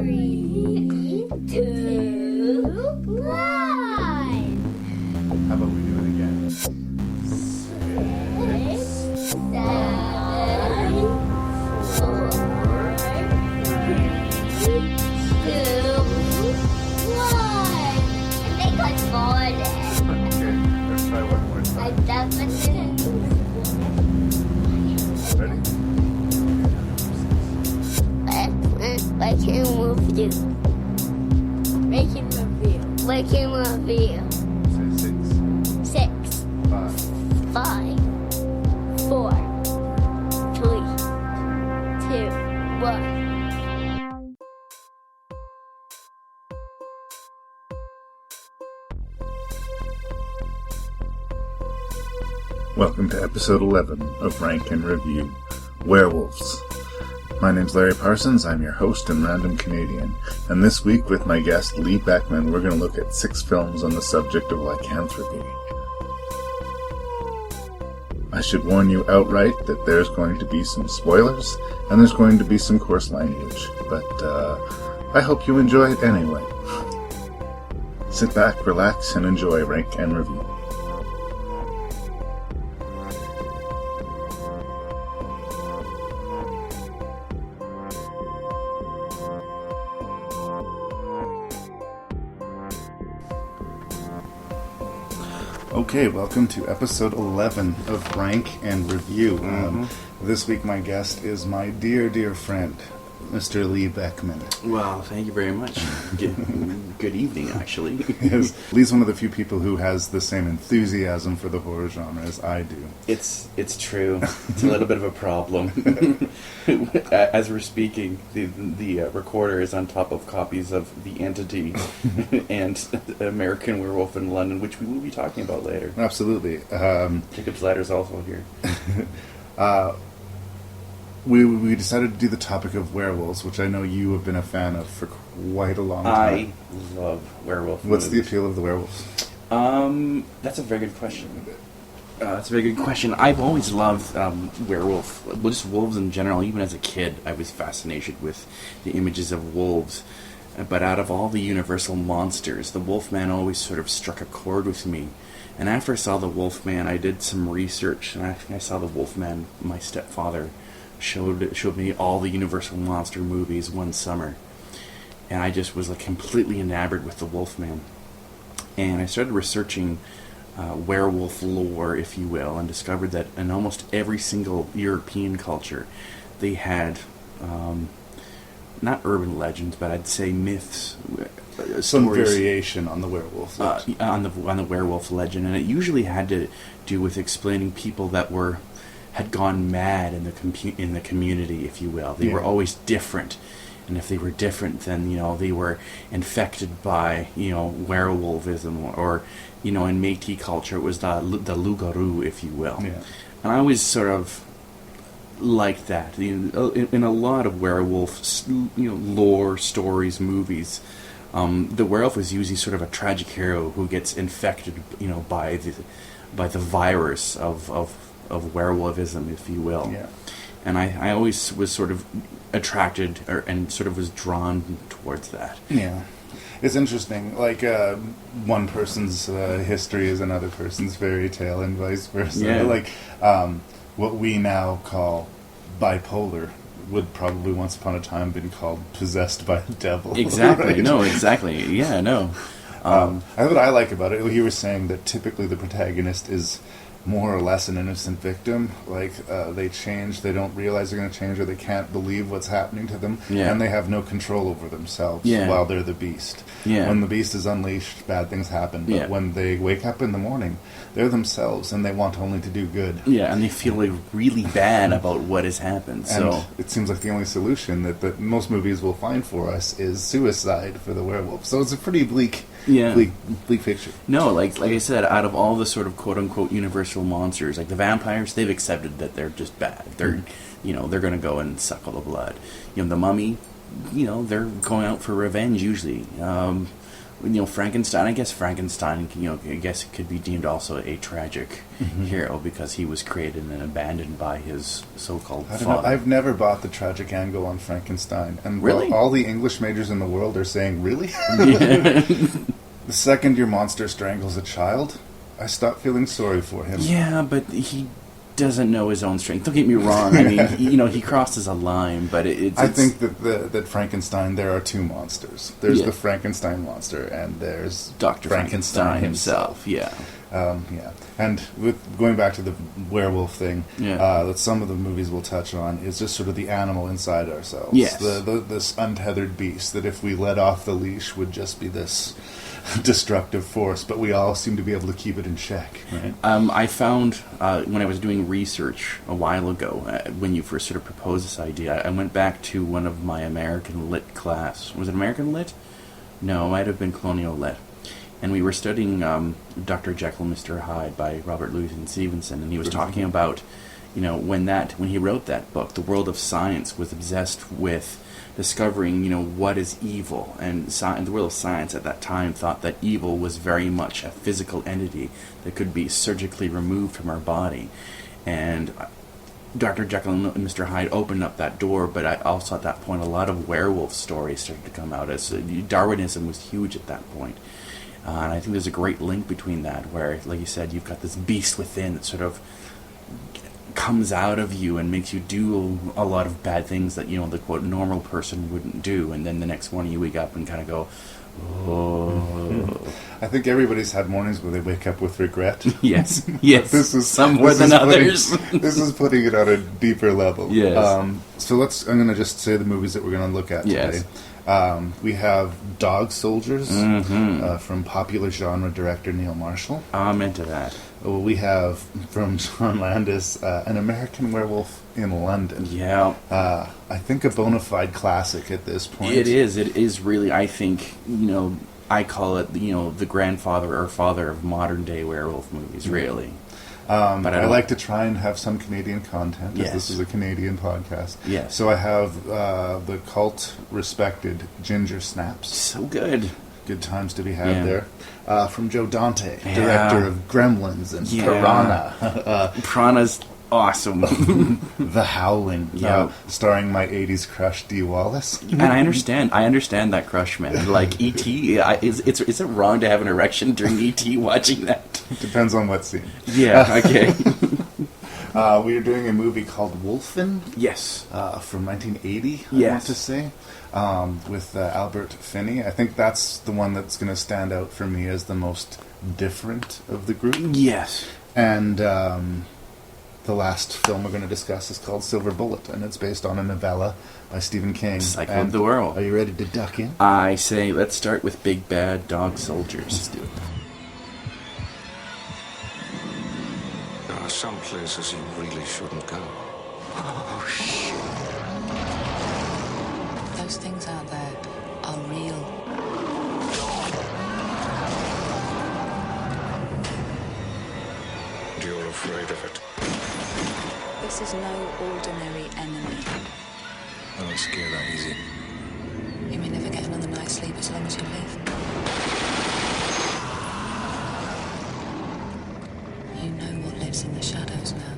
3, 2, 1. How about we do it again? 6, 7, 4, 3, 2, 1. I think I fought it. Okay, let's try one more I time. definitely didn't. Ready? I can move you. Making review. Making review. Say 6, 6, 5, 5, 4, 3, 2, 1. Welcome to episode 11 of Rank and Review, Werewolves. My name's Larry Parsons, I'm your host and random Canadian, and this week with my guest Lee Beckmann we're going to look at 6 films on the subject of lycanthropy. I should warn you outright that there's going to be some spoilers, and there's going to be some coarse language, but I hope you enjoy it anyway. Sit back, relax, and enjoy Rank and Review. Okay, welcome to episode 11 of Rank and Review. This week my guest is my dear, dear friend, Mr. Lee Beckmann. Well, thank you very much. Good evening, actually. Yes, Lee's one of the few people who has the same enthusiasm for the horror genre as I do. It's true. It's a little bit of a problem. As we're speaking, the recorder is on top of copies of The Entity and American Werewolf in London, which we will be talking about later. Absolutely. Jacob's Ladder's also here. We decided to do the topic of werewolves, which I know you have been a fan of for quite a long time. I love werewolf What's the movies. appeal of the werewolves? That's a very good question. That's a very good question. I've always loved werewolf, well, just wolves in general. Even as a kid, I was fascinated with the images of wolves. But out of all the universal monsters, the Wolfman always sort of struck a chord with me. And after I saw the Wolfman, I did some research, and I saw the Wolfman. My stepfather showed me all the Universal monster movies one summer, and I just was like completely enamored with the Wolfman. And I started researching werewolf lore, if you will, and discovered that in almost every single European culture, they had not urban legends, but I'd say myths, Some stories, variation on the werewolf. on the werewolf legend, and it usually had to do with explaining people that had gone mad in the community, if you will. They were always different, and if they were different, then they were infected by werewolfism, or in Métis culture it was the loup-garou, if you will. Yeah. And I always sort of liked that. In a lot of werewolf lore stories, movies, the werewolf is usually sort of a tragic hero who gets infected by the virus of werewolfism, if you will. Yeah. And I always was sort of attracted and sort of was drawn towards that. Yeah. It's interesting. Like, one person's history is another person's fairy tale and vice versa. Yeah. Like, what we now call bipolar would probably once upon a time been called possessed by the devil. Exactly. Right? No, exactly. Yeah, no. What I like about it, you were saying that typically the protagonist is more or less an innocent victim. Like, they change, they don't realize they're going to change, or they can't believe what's happening to them, Yeah. and they have no control over themselves Yeah. while they're the beast. Yeah. When the beast is unleashed, bad things happen, but Yeah. when they wake up in the morning, they're themselves, and they want only to do good. Yeah, and they feel like really bad about what has happened. So And it seems like the only solution that most movies will find for us is suicide for the werewolf. So it's a pretty bleak picture. no, like I said, out of all the sort of quote unquote universal monsters, like the vampires, they've accepted that they're just bad. They're they're going to go and suck all the blood. The mummy, they're going out for revenge usually. Frankenstein. I guess Frankenstein, I guess it could be deemed also a tragic hero because he was created and abandoned by his so-called I don't father. know. I've never bought the tragic angle on Frankenstein, and Really? all the English majors in the world are saying, "Really?" Yeah. The second your monster strangles a child, I stop feeling sorry for him. Yeah, but he doesn't know his own strength. Don't get me wrong. I mean, he crosses a line, but I think that Frankenstein, there are two monsters. There's the Frankenstein monster, and there's Dr. Frankenstein himself. Yeah. Yeah. And with going back to the werewolf thing, that some of the movies will touch on is just sort of the animal inside ourselves. Yes. This untethered beast that if we let off the leash would just be this destructive force, but we all seem to be able to keep it in check. Right? I found when I was doing research a while ago, when you first sort of proposed this idea, I went back to one of my American Lit class. Was it American Lit? No, it might have been Colonial Lit. And we were studying Dr. Jekyll, Mr. Hyde by Robert Louis Stevenson, and he was talking about, when he wrote that book, the world of science was obsessed with discovering, what is evil, and the world of science at that time thought that evil was very much a physical entity that could be surgically removed from our body, and Dr. Jekyll and Mr. Hyde opened up that door, but I also at that point a lot of werewolf stories started to come out, as Darwinism was huge at that point. And I think there's a great link between that, where, like you said, you've got this beast within that sort of comes out of you and makes you do a lot of bad things that, the quote normal person wouldn't do, and then the next morning you wake up and kind of go, oh. I think everybody's had mornings where they wake up with regret. Yes. Some more than others. This is putting it on a deeper level. Yes. So I'm going to just say the movies that we're going to look at today. We have Dog Soldiers from popular genre director Neil Marshall. I'm into that. We have, from John Landis, An American Werewolf in London. Yeah. I think a bona fide classic at this point. It is. It is really, I think, I call it, the grandfather or father of modern-day werewolf movies, really. But I like to try and have some Canadian content, as this is a Canadian podcast. Yes. So I have the cult-respected Ginger Snaps. So good. Good times to be had there. From Joe Dante, director of Gremlins and Piranha. Piranha's awesome. The Howling, starring my 80s crush, Dee Wallace. And I understand that crush, man. Like, E.T., is it wrong to have an erection during E.T. watching that? Depends on what scene. Yeah, okay. We are doing a movie called Wolfen. Yes. From 1980, I want to say. With Albert Finney. I think that's the one that's going to stand out for me as the most different of the group. Yes. And the last film we're going to discuss is called Silver Bullet, and it's based on a novella by Stephen King. Cycle of the World. Are you ready to duck in? I say let's start with Big Bad Dog Soldiers. Let's do it. There are some places you really shouldn't go. Oh, shit. Those things out there are real. And you're afraid of it. This is no ordinary enemy. I don't scare that easy. You may never get another night's sleep as long as you live. You know what lives in the shadows now.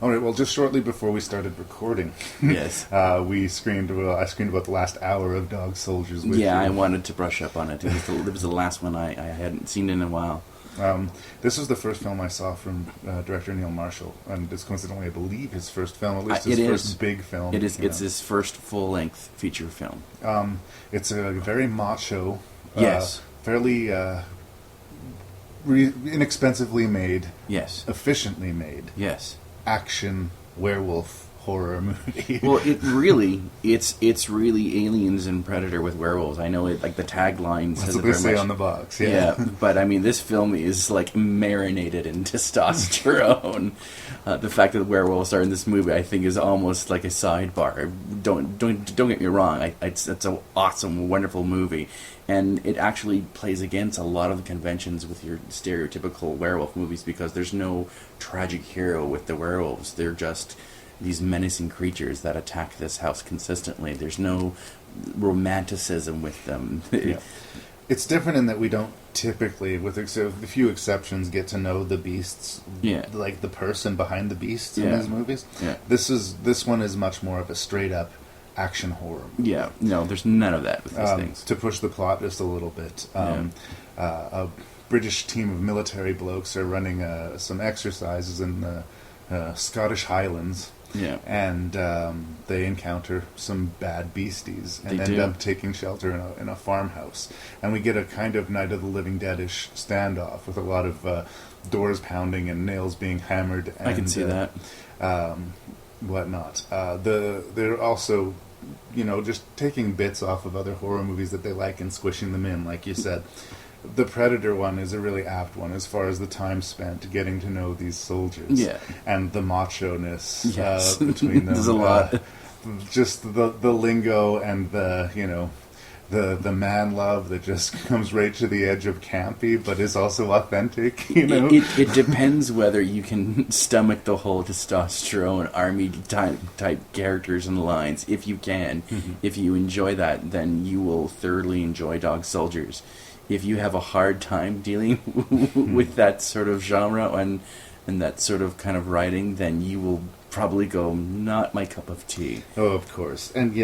All right. Well, just shortly before we started recording, Yes. I screened about the last hour of Dog Soldiers. With you. I wanted to brush up on it. It was the last one I hadn't seen in a while. This was the first film I saw from director Neil Marshall, and it's coincidentally, I believe, his first film, at least his first big film. It is. It's his first full-length feature film. It's a very macho, fairly inexpensively made, efficiently made, action werewolf horror movie. Well, it's really Aliens and Predator with werewolves. I know it, like the tagline says That's what they say on the box. Yeah, but I mean, this film is like marinated in testosterone. The fact that werewolves are in this movie, I think, is almost like a sidebar. Don't get me wrong. It's an awesome, wonderful movie, and it actually plays against a lot of the conventions with your stereotypical werewolf movies because there's no tragic hero with the werewolves. They're just these menacing creatures that attack this house consistently. There's no romanticism with them. It's different in that we don't typically, with a few exceptions, get to know the beasts, like the person behind the beasts in these movies. Yeah. This one is much more of a straight up action horror movie. Yeah, no, there's none of that with these things. To push the plot just a little bit, a British team of military blokes are running some exercises in the Scottish Highlands. Yeah. And they encounter some bad beasties and They end do. up taking shelter in a farmhouse. And we get a kind of Night of the Living Dead-ish standoff with a lot of doors pounding and nails being hammered. And, I can see that. Whatnot. They're also, just taking bits off of other horror movies that they like and squishing them in, like you said. The Predator one is a really apt one as far as the time spent getting to know these soldiers. Yeah. And the macho-ness Yes. between them. There's a lot. Just the lingo and the man love that just comes right to the edge of campy, but is also authentic, It depends whether you can stomach the whole testosterone army type characters and lines. If you can, if you enjoy that, then you will thoroughly enjoy Dog Soldiers. If you have a hard time dealing with that sort of genre and that sort of kind of writing, then you will probably go, not my cup of tea. Oh, of course. And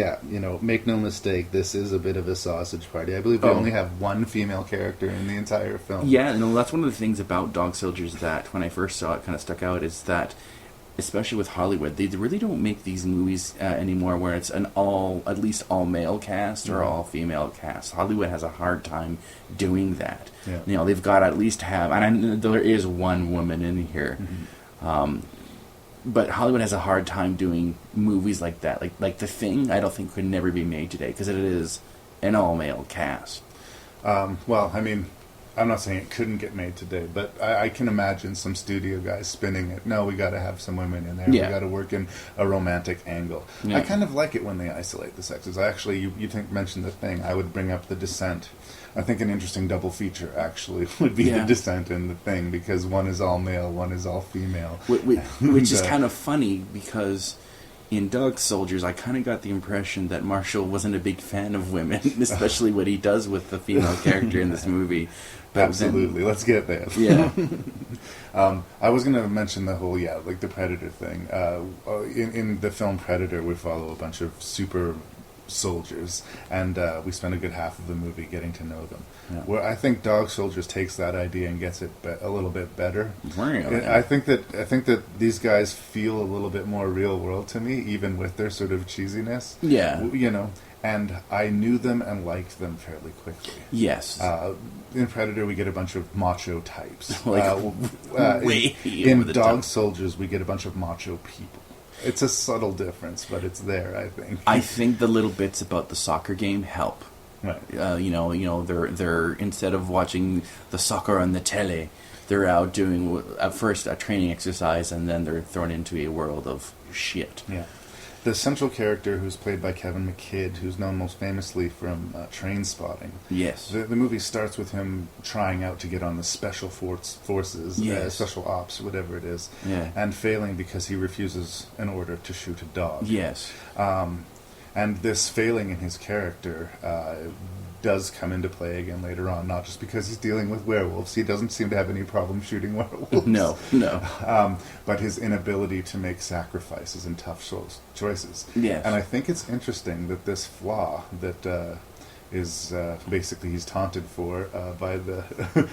make no mistake, this is a bit of a sausage party. I believe we only have one female character in the entire film. Yeah, that's one of the things about Dog Soldiers that, when I first saw it, kind of stuck out, is that, especially with Hollywood, they really don't make these movies anymore where it's at least all male cast or all female cast. Hollywood has a hard time doing that. Yeah. They've got to at least have, and there is one woman in here, but Hollywood has a hard time doing movies like that. Like The Thing, I don't think could never be made today because it is an all male cast. Well, I mean, I'm not saying it couldn't get made today, but I can imagine some studio guys spinning it. No, we got to have some women in there. Yeah. We got to work in a romantic angle. Yeah. I kind of like it when they isolate the sexes. I actually, you mentioned The Thing. I would bring up The Descent. I think an interesting double feature actually would be The Descent and The Thing, because one is all male, one is all female. Which is kind of funny because in Dog Soldiers, I kind of got the impression that Marshall wasn't a big fan of women, especially what he does with the female character in this movie. But Absolutely. Let's get there. Yeah. I was going to mention the whole, like the Predator thing. In the film Predator, we follow a bunch of super soldiers, and we spend a good half of the movie getting to know them. Yeah. Where I think Dog Soldiers takes that idea and gets it a little bit better. Really? I think that these guys feel a little bit more real world to me, even with their sort of cheesiness. Yeah. And I knew them and liked them fairly quickly. Yes. In Predator, we get a bunch of macho types. Way in over the Dog top. Soldiers, we get a bunch of macho people. It's a subtle difference, but it's there, I think. I think the little bits about the soccer game help. Right. They're instead of watching the soccer on the telly, they're out doing at first a training exercise, and then they're thrown into a world of shit. Yeah. The central character, who's played by Kevin McKidd, who's known most famously from Train Spotting. Yes. The movie starts with him trying out to get on the special forces, Yes. special ops, whatever it is, Yeah. and failing because he refuses an order to shoot a dog. Yes. And this failing in his character does come into play again later on, not just because he's dealing with werewolves. He doesn't seem to have any problem shooting werewolves. No. But his inability to make sacrifices and tough choices. Yes. And I think it's interesting that this flaw that is basically he's taunted for by the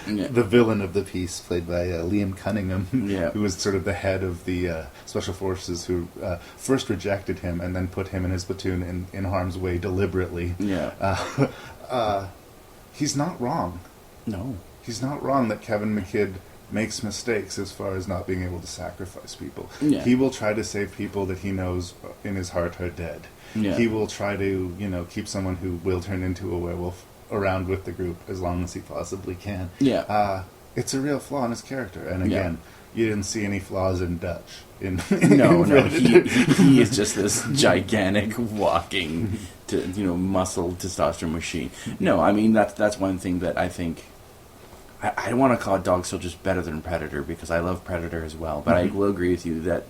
the villain of the piece, played by Liam Cunningham, who was sort of the head of the special forces, who first rejected him and then put him and his platoon in harm's way deliberately. He's not wrong. No. He's not wrong that Kevin McKidd makes mistakes as far as not being able to sacrifice people. Yeah. He will try to save people that he knows in his heart are dead. Yeah. He will try to, keep someone who will turn into a werewolf around with the group as long as he possibly can. Yeah. It's a real flaw in his character. And again, you didn't see any flaws in Dutch. No. He is just this gigantic walking, muscle testosterone machine. No, I mean that's one thing that I think. I don't want to call Dog Soldiers better than Predator because I love Predator as well, but I will agree with you that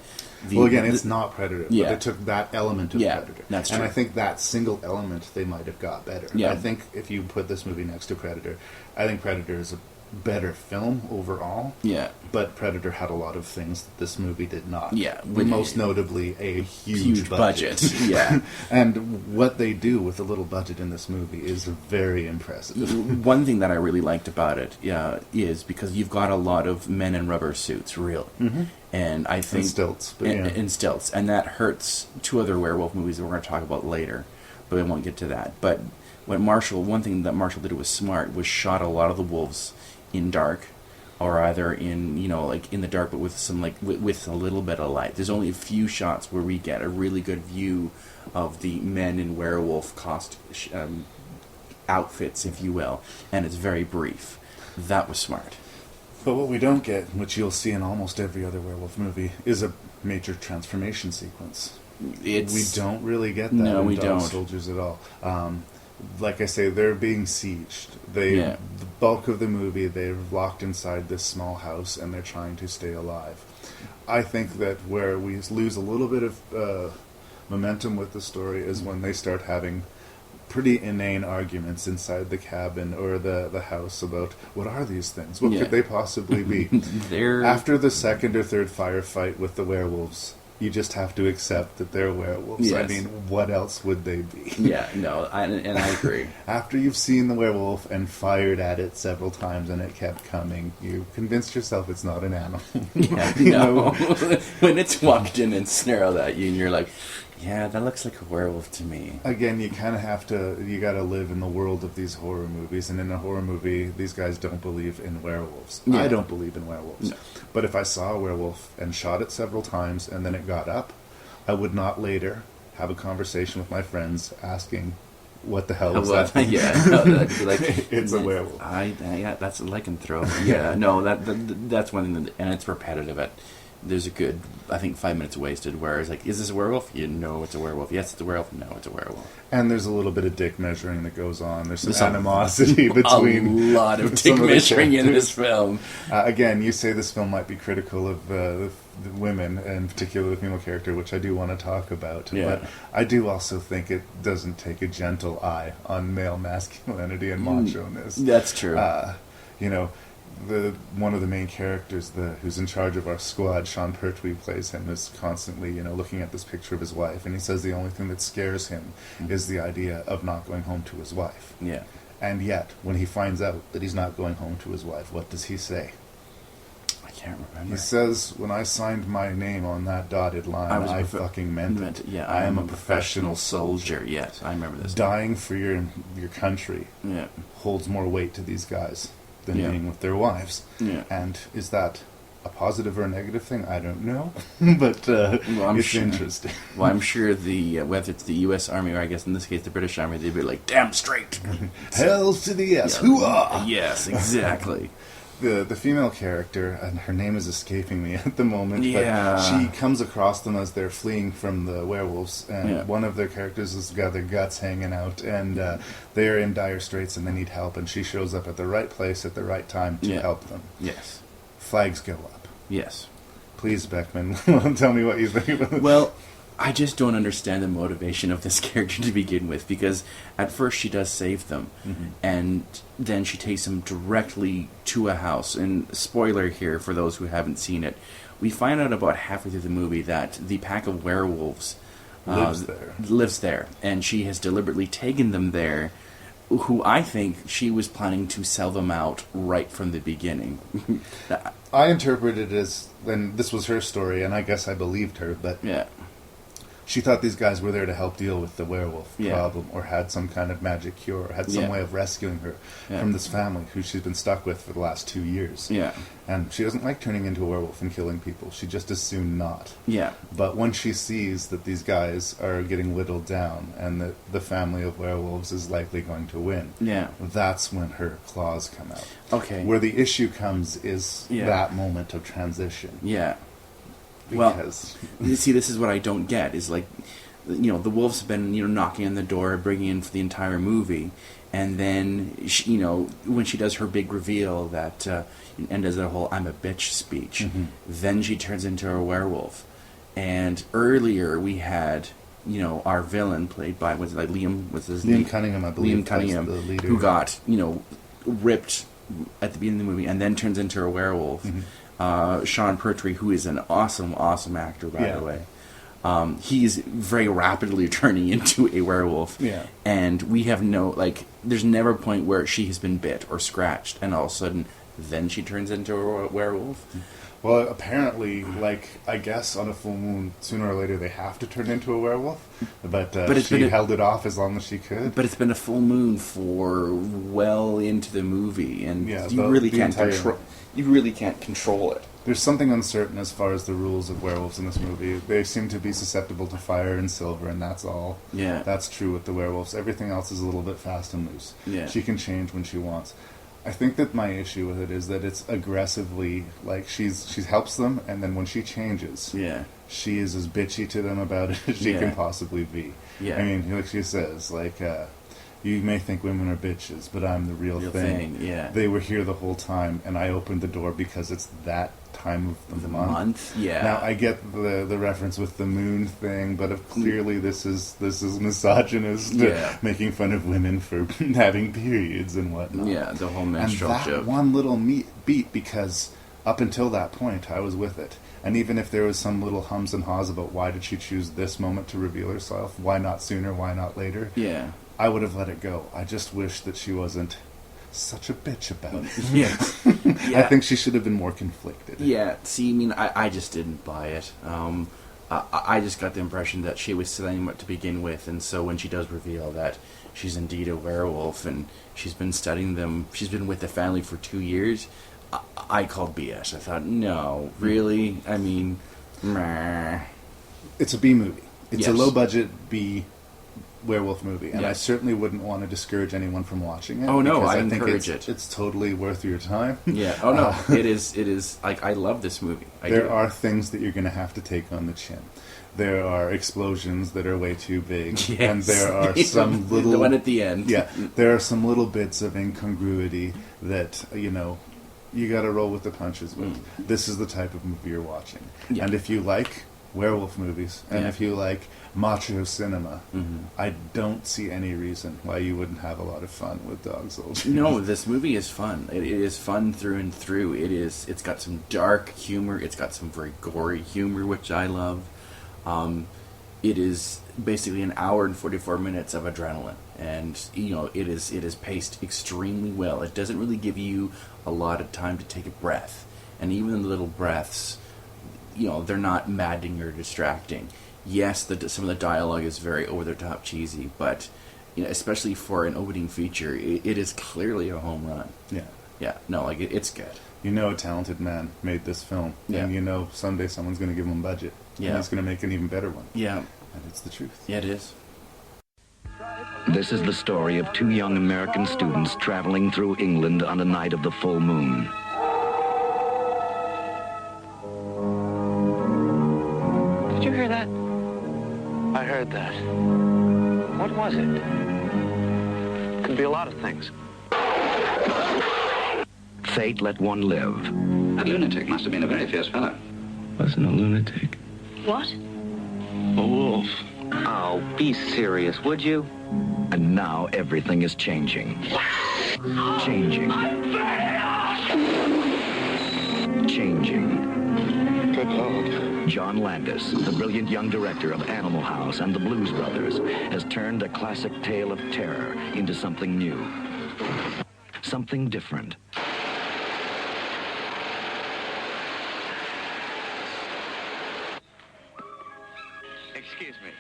Well, again, it's not Predator, Yeah. but they took that element of Yeah, Predator. that's And true. I think that single element they might have got better. Yeah. I think if you put this movie next to Predator, I think Predator is a better film overall. Yeah. But Predator had a lot of things that this movie did not. Yeah. Most notably a huge budget. Yeah. And what they do with a little budget in this movie is very impressive. One thing that I really liked about it is because you've got a lot of men in rubber suits, really. Mm-hmm. And I think... And stilts. But and stilts. And that hurts two other werewolf movies that we're going to talk about later. But we won't get to that. But one thing that Marshall did was smart, was shot a lot of the wolves in dark, or either in, like in the dark, but with some with a little bit of light. There's only a few shots where we get a really good view of the men in werewolf outfits, if you will, and it's very brief. That was smart. But what we don't get, which you'll see in almost every other werewolf movie, is a major transformation sequence. We don't really get that in Dog Soldiers at all. Like I say, they're being sieged. The bulk of the movie, they're locked inside this small house, and they're trying to stay alive. I think that where we lose a little bit of momentum with the story is when they start having pretty inane arguments inside the cabin or the house about what are these things? What could they possibly be? After the second or third firefight with the werewolves, you just have to accept that they're werewolves. Yes. I mean, what else would they be? Yeah, no, and I agree. After you've seen the werewolf and fired at it several times and it kept coming, you convinced yourself it's not an animal. Yeah, no. When it's walked in and snarled at you and you're like, yeah, that looks like a werewolf to me. Again, you kind of you got to live in the world of these horror movies, and in a horror movie, these guys don't believe in werewolves. Yeah. I don't believe in werewolves. No. But if I saw a werewolf and shot it several times and then it got up, I would not later have a conversation with my friends asking, what the hell was that? Yeah, no, that'd be like, it's a werewolf. Yeah, that's a lycanthrope. Yeah, no, that's one thing, and it's repetitive. There's a good, I think, 5 minutes wasted where it's like, is this a werewolf? You know it's a werewolf. Yes, it's a werewolf. No, it's a werewolf. And there's a little bit of dick measuring that goes on. There's some animosity between... A lot of dick measuring in this film. Again, you say this film might be critical of the women, and particularly the female character, which I do want to talk about. Yeah. But I do also think it doesn't take a gentle eye on male masculinity and macho-ness. That's true. One of the main characters, who's in charge of our squad, Sean Pertwee plays him, is constantly, looking at this picture of his wife, and he says the only thing that scares him is the idea of not going home to his wife. Yeah. And yet, when he finds out that he's not going home to his wife, what does he say? I can't remember. He says, when I signed my name on that dotted line, I fucking meant it. Yeah, I am a professional soldier. Yes, I remember this. Dying for your country holds more weight to these guys than being with their wives. Yeah. And is that a positive or a negative thing? I don't know. But it's interesting. Well, I'm sure whether it's the U.S. Army or I guess in this case the British Army, they'd be like, damn straight. Hells to the yes. Hoo-ah! Yes, exactly. The female character, and her name is escaping me at the moment, Yeah. but she comes across them as they're fleeing from the werewolves, and one of their characters has got their guts hanging out, and they're in dire straits and they need help, and she shows up at the right place at the right time to help them. Yes. Flags go up. Yes. Please, Beckmann, tell me what you think. Well, I just don't understand the motivation of this character to begin with, because at first she does save them, and then she takes them directly to a house. And spoiler here for those who haven't seen it, we find out about halfway through the movie that the pack of werewolves lives there, and she has deliberately taken them there, who I think she was planning to sell them out right from the beginning. I interpreted it as, and this was her story, and I guess I believed her, but she thought these guys were there to help deal with the werewolf problem, or had some kind of magic cure, or had some way of rescuing her from this family who she's been stuck with for the last 2 years. Yeah. And she doesn't like turning into a werewolf and killing people. She just as soon not. Yeah. But when she sees that these guys are getting whittled down and that the family of werewolves is likely going to win, that's when her claws come out. Okay. Where the issue comes is that moment of transition. Yeah. Because well, see, this is what I don't get, is like, the wolves have been, knocking on the door, bringing in for the entire movie, and then, she, when she does her big reveal that, and does that whole "I'm a bitch" speech, then she turns into a werewolf. And earlier we had, you know, our villain played by, was it like Liam? Was his name? Liam Cunningham, I believe. Liam Cunningham, the leader. who got, you know, ripped at the beginning of the movie and then turns into a werewolf. Sean Pertwee, who is an awesome actor, by the way. He's very rapidly turning into a werewolf. Yeah. And we have there's never a point where she has been bit or scratched, and all of a sudden, then she turns into a werewolf. Well, apparently, I guess on a full moon, sooner or later they have to turn into a werewolf. But she held it off as long as she could. But it's been a full moon for well into the movie, and you really can't control it. There's something uncertain as far as the rules of werewolves in this movie. They seem to be susceptible to fire and silver, and that's all. Yeah. That's true with the werewolves. Everything else is a little bit fast and loose. Yeah. She can change when she wants. I think that my issue with it is that it's aggressively, she helps them, and then when she changes, she is as bitchy to them about it as she can possibly be. Yeah. I mean, like she says, you may think women are bitches, but I'm the real thing. Yeah. They were here the whole time, and I opened the door because it's that time of the month. Yeah. Now I get the reference with the moon thing, but clearly this is misogynist, making fun of women for having periods and whatnot. Yeah, the whole menstrual joke. And that one little beat, because up until that point I was with it. And even if there was some little hums and haws about why did she choose this moment to reveal herself, why not sooner, why not later? Yeah. I would have let it go. I just wish that she wasn't such a bitch about it. Yeah. I think she should have been more conflicted. Yeah, see, I mean, I just didn't buy it. I just got the impression that she was selling it to begin with, and so when she does reveal that she's indeed a werewolf and she's been studying them, she's been with the family for 2 years, I called BS. I thought, no, really? I mean, meh. It's a B movie. It's a low-budget B werewolf movie, and I certainly wouldn't want to discourage anyone from watching it. Oh no, I think encourage it. It's totally worth your time. Yeah. Oh no, it is. I love this movie. There are things that you're going to have to take on the chin. There are explosions that are way too big, and there are some little the one at the end. Yeah, there are some little bits of incongruity that you got to roll with the punches with. This is the type of movie you're watching, and if you like werewolf movies, and if you like macho cinema, I don't see any reason why you wouldn't have a lot of fun with Dog Soldier. No, this movie is fun. It is fun through and through. It's got some dark humor. It's got some very gory humor, which I love. It is basically an hour and 44 minutes of adrenaline, and it is paced extremely well. It doesn't really give you a lot of time to take a breath, and even the little breaths, they're not maddening or distracting. Yes, some of the dialogue is very over-the-top cheesy, but especially for an opening feature, it is clearly a home run. Yeah. Yeah, no, it's good. A talented man made this film, and someday someone's going to give him a budget, and he's going to make an even better one. Yeah. And it's the truth. Yeah, it is. This is the story of two young American students traveling through England on a night of the full moon. Did you hear that? I heard that. What was it? Could be a lot of things. Fate let one live. That lunatic must have been a very fierce fellow. Wasn't a lunatic. What? A wolf. Oh, be serious, would you? And now everything is changing. Changing. Changing. Good Lord. John Landis, the brilliant young director of Animal House and the Blues Brothers, has turned a classic tale of terror into something new. Something different. Excuse me.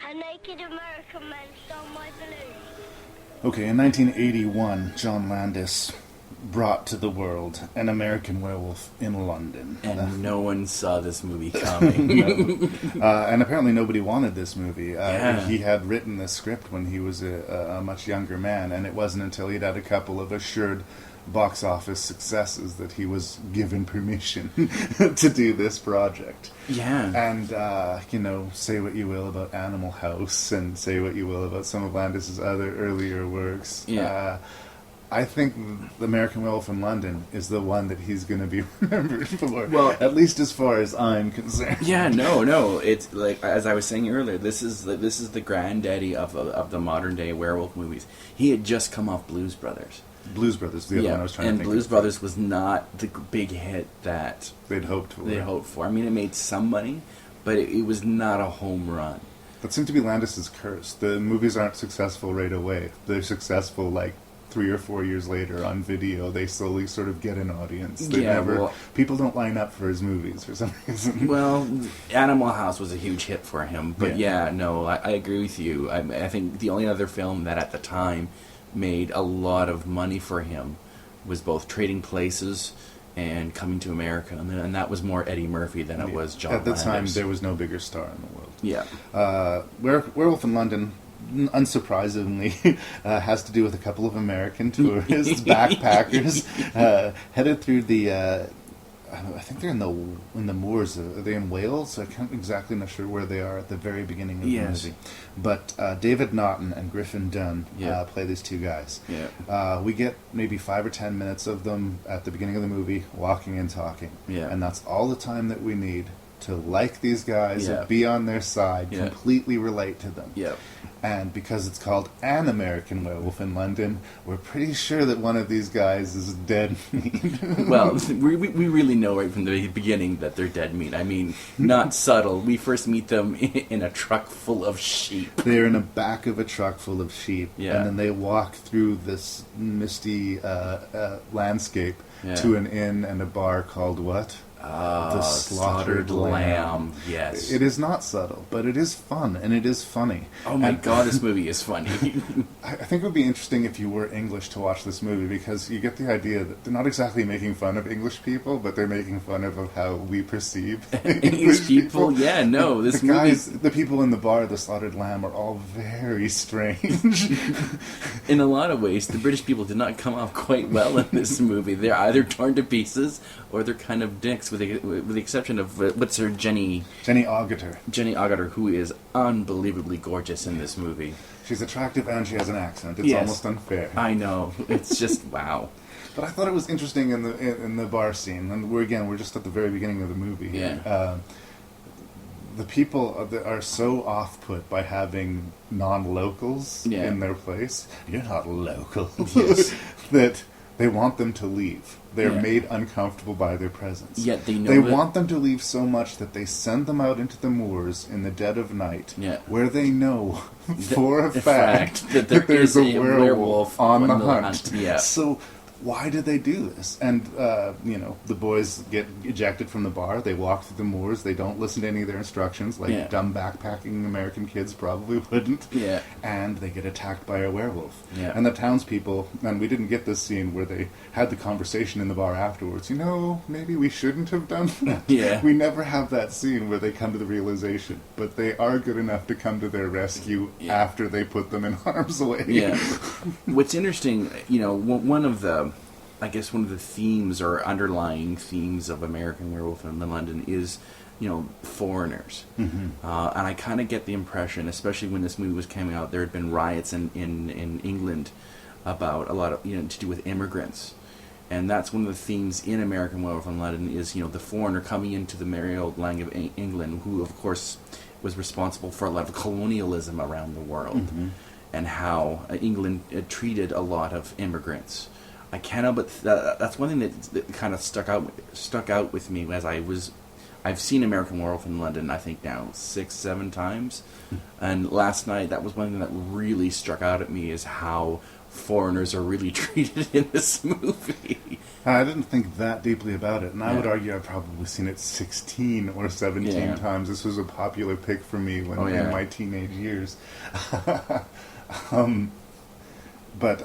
A naked American man stole my balloon. Okay, in 1981, John Landis brought to the world An American Werewolf in London. And no one saw this movie coming. And apparently nobody wanted this movie. He had written this script when he was a much younger man, and it wasn't until he'd had a couple of assured box office successes that he was given permission to do this project. Yeah. And, say what you will about Animal House and say what you will about some of Landis's other earlier works. Yeah. I think the American Werewolf in London is the one that he's going to be remembered for. Well, at least as far as I'm concerned. Yeah, no. It's like, as I was saying earlier, this is the granddaddy of the modern day werewolf movies. He had just come off Blues Brothers. Blues Brothers, the other one I was trying to think of. And Blues of. Brothers was not the big hit that they'd hoped for. I mean, it made some money, but it was not a home run. That seemed to be Landis's curse. The movies aren't successful right away. They're successful like 3 or 4 years later on video. They slowly sort of get an audience. People don't line up for his movies for some reason. Well, Animal House was a huge hit for him, but I agree with you. I think the only other film that at the time made a lot of money for him was both Trading Places and Coming to America, and that was more Eddie Murphy than it was John At the Landis. time, there was no bigger star in the world. Yeah. Werewolf in London, unsurprisingly, has to do with a couple of American tourists, backpackers, headed through the... I think they're in the moors. Are they in Wales? I can't exactly not sure where they are at the very beginning of the movie. But David Naughton and Griffin Dunn play these two guys. Yeah. We get maybe 5 or 10 minutes of them at the beginning of the movie, walking and talking. Yeah. And that's all the time that we need to like these guys, be on their side, completely relate to them. Yeah. And because it's called An American Werewolf in London, we're pretty sure that one of these guys is dead meat. Well, we really know right from the beginning that they're dead meat. I mean, not subtle. We first meet them in a truck full of sheep. They're in the back of a truck full of sheep. Yeah. And then they walk through this misty landscape to an inn and a bar called what? The Slaughtered Lamb. Yes. It is not subtle, but it is fun, and it is funny. Oh my god, this movie is funny. I think it would be interesting if you were English to watch this movie, because you get the idea that they're not exactly making fun of English people, but they're making fun of how we perceive English people. Yeah, no, this the guys, the people in the bar, the Slaughtered Lamb, are all very strange. In a lot of ways, the British people did not come off quite well in this movie. They're either torn to pieces, or they're kind of dicks, with the exception of, what's her, Jenny Agutter. Jenny Agutter, who is unbelievably gorgeous in this movie. She's attractive and she has an accent. It's almost unfair. I know. It's just, wow. But I thought it was interesting in the bar scene, and we're just at the very beginning of the movie. Yeah. The people are so off-put by having non-locals in their place. You're not local. Yes. That they want them to leave. They're made uncomfortable by their presence. Yet they know they want them to leave so much that they send them out into the moors in the dead of night, where they know for a fact that there's a werewolf on the hunt. Yeah. So why did they do this? And, the boys get ejected from the bar. They walk through the moors. They don't listen to any of their instructions, like dumb backpacking American kids probably wouldn't. Yeah. And they get attacked by a werewolf. Yeah. And the townspeople, and we didn't get this scene where they had the conversation in the bar afterwards. Maybe we shouldn't have done that. Yeah. We never have that scene where they come to the realization. But they are good enough to come to their rescue after they put them in harm's way. Yeah. What's interesting, one of the themes or underlying themes of American Werewolf in London is, foreigners. Mm-hmm. And I kind of get the impression, especially when this movie was coming out, there had been riots in England about a lot of, to do with immigrants. And that's one of the themes in American Werewolf in London is, the foreigner coming into the merry old land of England, who, of course, was responsible for a lot of colonialism around the world, mm-hmm. and how England treated a lot of immigrants. I cannot, but that's one thing that kind of stuck out with me as I've seen American Werewolf in London, I think now 6-7 times, and last night that was one thing that really struck out at me is how foreigners are really treated in this movie. I didn't think that deeply about it, and I would argue I've probably seen it 16 or 17 times. This was a popular pick for me in my teenage years. But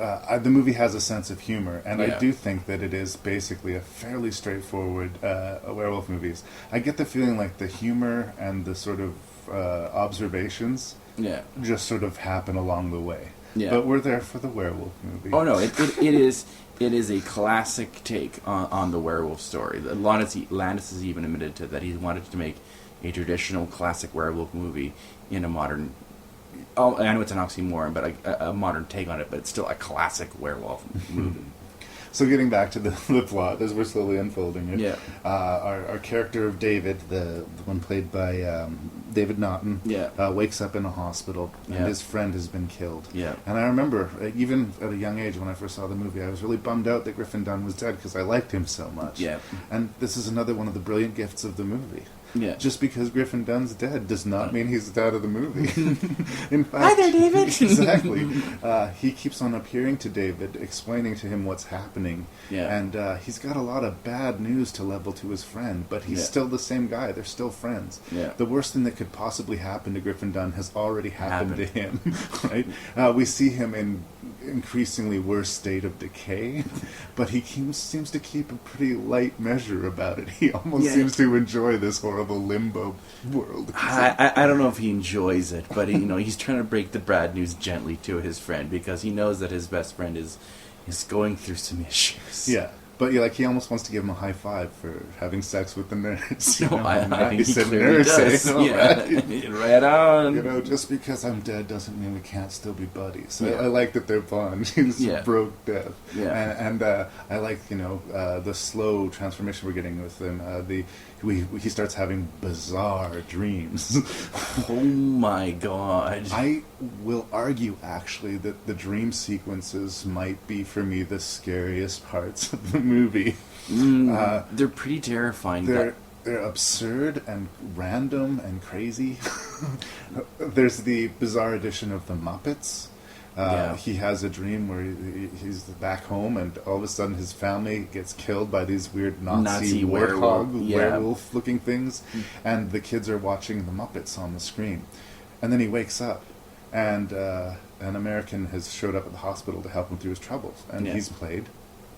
the movie has a sense of humor, and I do think that it is basically a fairly straightforward werewolf movies. I get the feeling like the humor and the sort of observations just sort of happen along the way. Yeah. But we're there for the werewolf movie. Oh no, it is a classic take on the werewolf story. Landis has even admitted to that he wanted to make a traditional classic werewolf movie in a modern Oh, I know it's an oxymoron, but a modern take on it, but it's still a classic werewolf movie. So getting back to the plot as we're slowly unfolding it, Yeah. Our character of David, the one played by David Naughton, wakes up in a hospital and his friend has been killed. Yeah. And I remember, even at a young age when I first saw the movie, I was really bummed out that Griffin Dunne was dead because I liked him so much. Yeah. And this is another one of the brilliant gifts of the movie. Yeah. Just because Griffin Dunne's dead does not mean he's out of the movie. In fact, Hi there, David. Exactly. He keeps on appearing to David, explaining to him what's happening. Yeah. And he's got a lot of bad news to level to his friend, but he's still the same guy. They're still friends. Yeah. The worst thing that could possibly happen to Griffin Dunne has already happened to him. Right? We see him in increasingly worse state of decay, but he seems to keep a pretty light measure about it. He almost seems to enjoy this horrible limbo world. I don't know if he enjoys it, but he's trying to break the bad news gently to his friend because he knows that his best friend is going through some issues. Yeah. But he almost wants to give him a high five for having sex with the nurse. I think he said clearly nurse, does. Right? Right on. Just because I'm dead doesn't mean we can't still be buddies. Yeah. I like that they're bond. He's broke death. Yeah. And I like the slow transformation we're getting with him. He starts having bizarre dreams. Oh my god! I will argue actually that the dream sequences might be for me the scariest parts of the movie. They're pretty terrifying. They're absurd and random and crazy. There's the bizarre addition of the Muppets. He has a dream where he's back home and all of a sudden his family gets killed by these weird Nazi werewolf-looking things, and the kids are watching the Muppets on the screen. And then he wakes up, and an American has showed up at the hospital to help him through his troubles, and he's played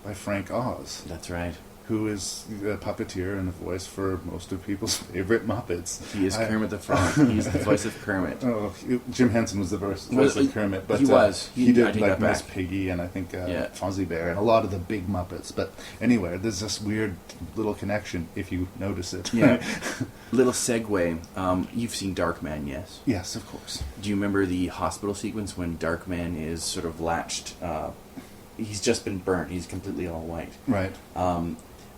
by Frank Oz. That's right. Who is a puppeteer and a voice for most of people's favorite Muppets. He is Kermit the Frog. He's the voice of Kermit. Oh, Jim Henson was the voice of Kermit, but he did like Miss Piggy and I think Fozzie Bear and a lot of the big Muppets. But anyway, there's this weird little connection if you notice it. Yeah. Little segue. You've seen Darkman, yes? Yes, of course. Do you remember the hospital sequence when Darkman is sort of latched? He's just been burnt. He's completely all white. Right.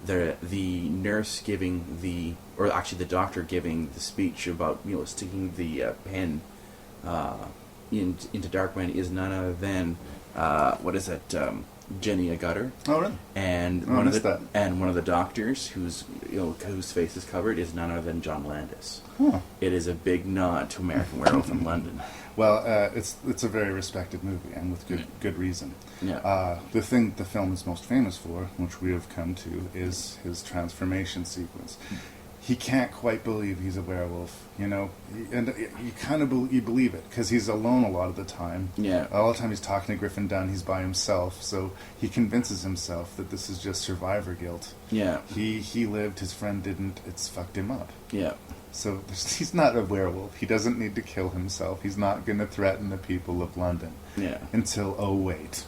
The nurse giving the doctor giving the speech about sticking the pen into Darkman is none other than Jenny Agutter. Oh, really? And one of the doctors whose face is covered is none other than John Landis. Huh. It is a big nod to American Werewolf in London. Well, it's a very respected movie, and with good reason. Yeah. The thing the film is most famous for, which we have come to, is his transformation sequence. He can't quite believe he's a werewolf, and you kind of believe it because he's alone a lot of the time. Yeah. All the time he's talking to Griffin Dunne, he's by himself, so he convinces himself that this is just survivor guilt. Yeah. He lived, his friend didn't. It's fucked him up. Yeah. So he's not a werewolf. He doesn't need to kill himself. He's not going to threaten the people of London. Yeah. Until, oh wait.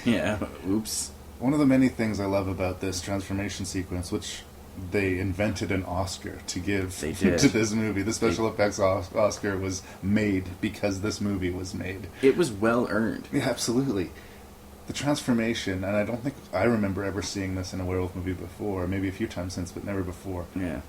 Yeah. Oops. One of the many things I love about this transformation sequence, which they invented an Oscar to give to this movie. The special effects Oscar was made because this movie was made. It was well earned. Yeah, absolutely. The transformation, and I don't think I remember ever seeing this in a werewolf movie before, maybe a few times since, but never before,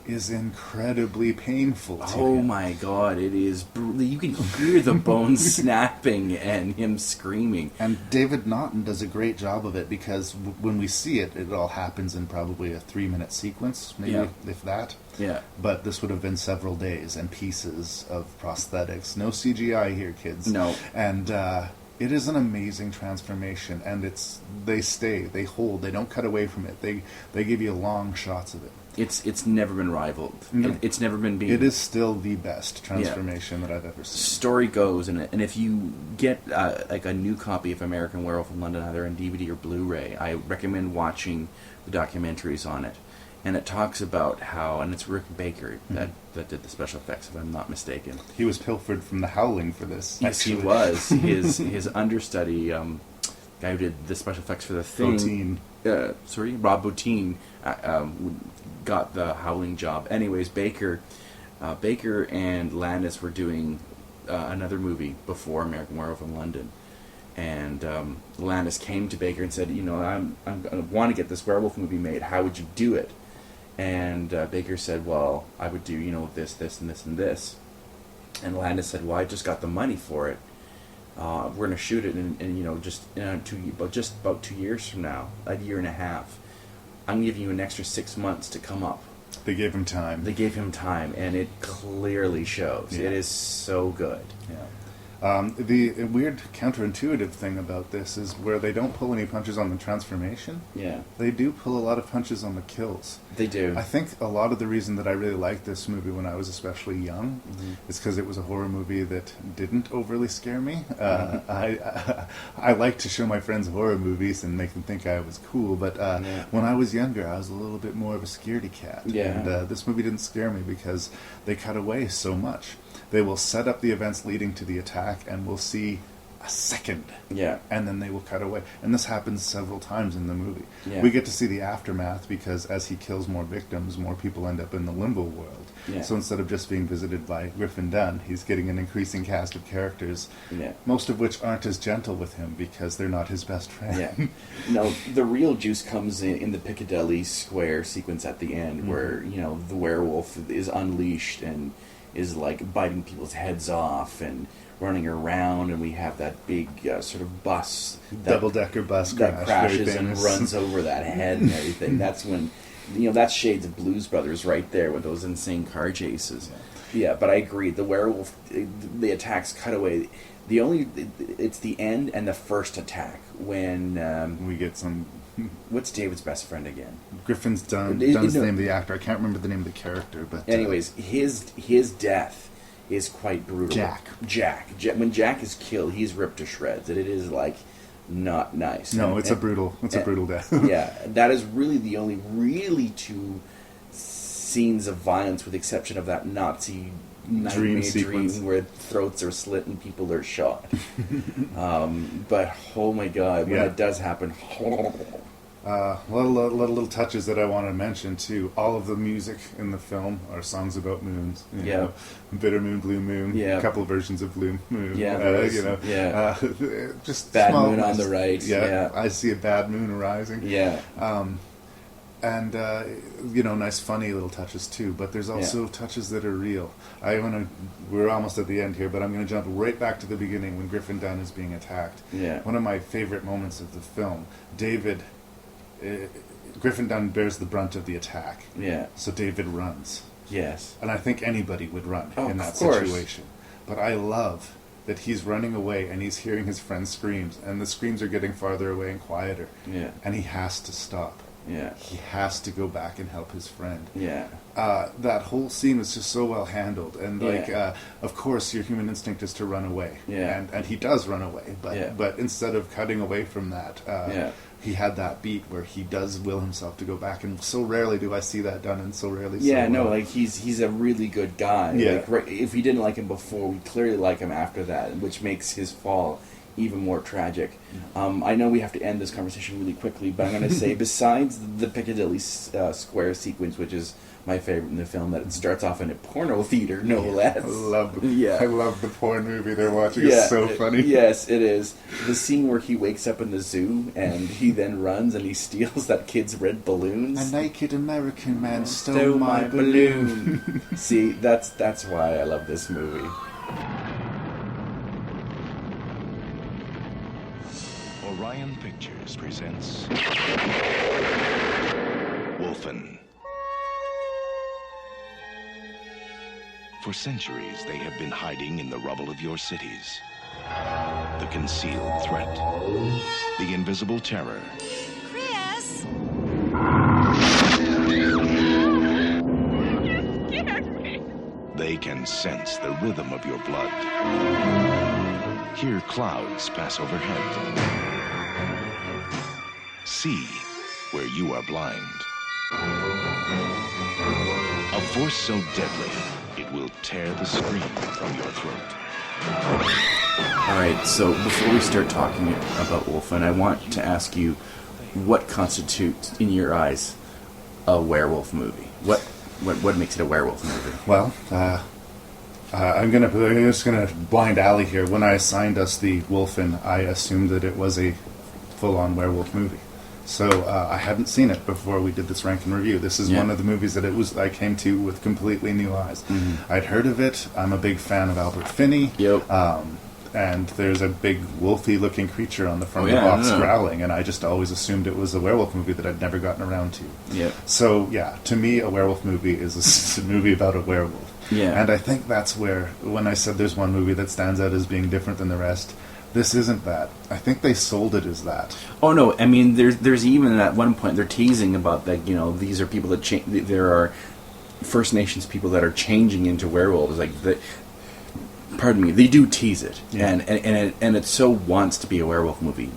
is incredibly painful to him. My god, it is you can hear the bones snapping and him screaming. And David Naughton does a great job of it because when we see it, it all happens in probably a 3-minute sequence, maybe if that. Yeah. But this would have been several days and pieces of prosthetics. No CGI here, kids. No. And it is an amazing transformation, and they hold, they don't cut away from it. They give you long shots of it. It's never been rivaled. No. It's never been beaten. It is still the best transformation that I've ever seen. Story goes, and if you get like a new copy of American Werewolf in London, either on DVD or Blu-ray, I recommend watching the documentaries on it. And it talks about how, and it's Rick Baker that did the special effects, if I'm not mistaken. He was pilfered from the Howling for this. Yes, he was. His understudy, guy who did the special effects for the Thing. Rob Bottin got the Howling job. Anyways, Baker and Landis were doing another movie before American Werewolf in London, and Landis came to Baker and said, I want to get this werewolf movie made. How would you do it? And Baker said, well, I would do this, this, and this, and this. And Landis said, well, I just got the money for it. We're going to shoot it in just about 2 years from now, a year and a half. I'm giving you an extra 6 months to come up. They gave him time. They gave him time, and it clearly shows. Yeah. It is so good. Yeah. The weird counterintuitive thing about this is where they don't pull any punches on the transformation. Yeah. They do pull a lot of punches on the kills. They do. I think a lot of the reason that I really liked this movie when I was especially young is because it was a horror movie that didn't overly scare me. I like to show my friends horror movies and make them think I was cool, but when I was younger, I was a little bit more of a scaredy cat. Yeah. And this movie didn't scare me because they cut away so much. They will set up the events leading to the attack, and we'll see a second. Yeah. And then they will cut away. And this happens several times in the movie. Yeah. We get to see the aftermath because as he kills more victims, more people end up in the limbo world. Yeah. So instead of just being visited by Griffin Dunn, he's getting an increasing cast of characters, most of which aren't as gentle with him because they're not his best friend. Yeah. No, the real juice comes in the Piccadilly Square sequence at the end where, the werewolf is unleashed and is like biting people's heads off and running around, and we have that big sort of bus, double-decker bus that crash, crashes and runs over that head and everything. That's when, that's shades of Blues Brothers right there with those insane car chases. Yeah, but I agree. The werewolf, the attacks cut away. It's the end and the first attack when we get some. What's David's best friend again? Griffin's Dunn's the name of the actor. I can't remember the name of the character, but anyways, his death is quite brutal. Jack. When Jack is killed, he's ripped to shreds, and it is like not nice. No, it's a brutal death. Yeah, that is really the only really two scenes of violence, with the exception of that Nazi dream where throats are slit and people are shot. But oh my god, when it does happen. Little touches that I want to mention too. All of the music in the film are songs about moons. You know, Bitter Moon, Blue Moon. Yeah. A couple of versions of Blue Moon. Yeah. Just Bad small, Moon on the right. Yeah. I see a bad moon arising. Yeah. And nice funny little touches too. But there's also touches that are real. We're almost at the end here, but I'm going to jump right back to the beginning when Griffin Dunn is being attacked. Yeah. One of my favorite moments of the film. Griffin Dunn bears the brunt of the attack. Yeah. So David runs. Yes. And I think anybody would run in that course. situation. But I love that he's running away and he's hearing his friend's screams, and the screams are getting farther away and quieter. Yeah. And he has to stop. Yeah. He has to go back and help his friend. Yeah. That whole scene was just so well handled, and of course your human instinct is to run away. Yeah. And he does run away, but instead of cutting away from that, he had that beat where he does will himself to go back, and so rarely do I see that done, and so rarely. He's a really good guy. Yeah. If we didn't like him before, we clearly like him after that, which makes his fall even more tragic. I know we have to end this conversation really quickly, but I'm going to say, besides the Piccadilly Square sequence, which is my favorite in the film, that it starts off in a porno theater, no less. I love the porn movie they're watching. It's so funny. Yes, it is. The scene where he wakes up in the zoo and he then runs and he steals that kid's red balloons. A naked American man stole my balloon. See, that's why I love this movie. Orion Pictures presents Wolfen. For centuries, they have been hiding in the rubble of your cities. The concealed threat. The invisible terror. Chris! You scared me. They can sense the rhythm of your blood. Hear clouds pass overhead. See where you are blind. A force so deadly, it will tear the scream from your throat. Alright, so before we start talking about Wolfen, I want to ask you, what constitutes, in your eyes, a werewolf movie? What makes it a werewolf movie? Well, I'm just gonna blind alley here. When I assigned us the Wolfen, I assumed that it was a full-on werewolf movie. So I hadn't seen it before we did this rank and review. This is one of the movies that I came to with completely new eyes. Mm-hmm. I'd heard of it. I'm a big fan of Albert Finney. Yep. And there's a big wolfy-looking creature on the front of the box growling, and I just always assumed it was a werewolf movie that I'd never gotten around to. Yeah. So, yeah, to me, a werewolf movie is a movie about a werewolf. Yeah. And I think that's where, when I said there's one movie that stands out as being different than the rest, this isn't that. I think they sold it as that. Oh no! I mean, there's even at one point they're teasing about that. These are people that there are First Nations people that are changing into werewolves. Pardon me. They do tease it, and it so wants to be a werewolf movie,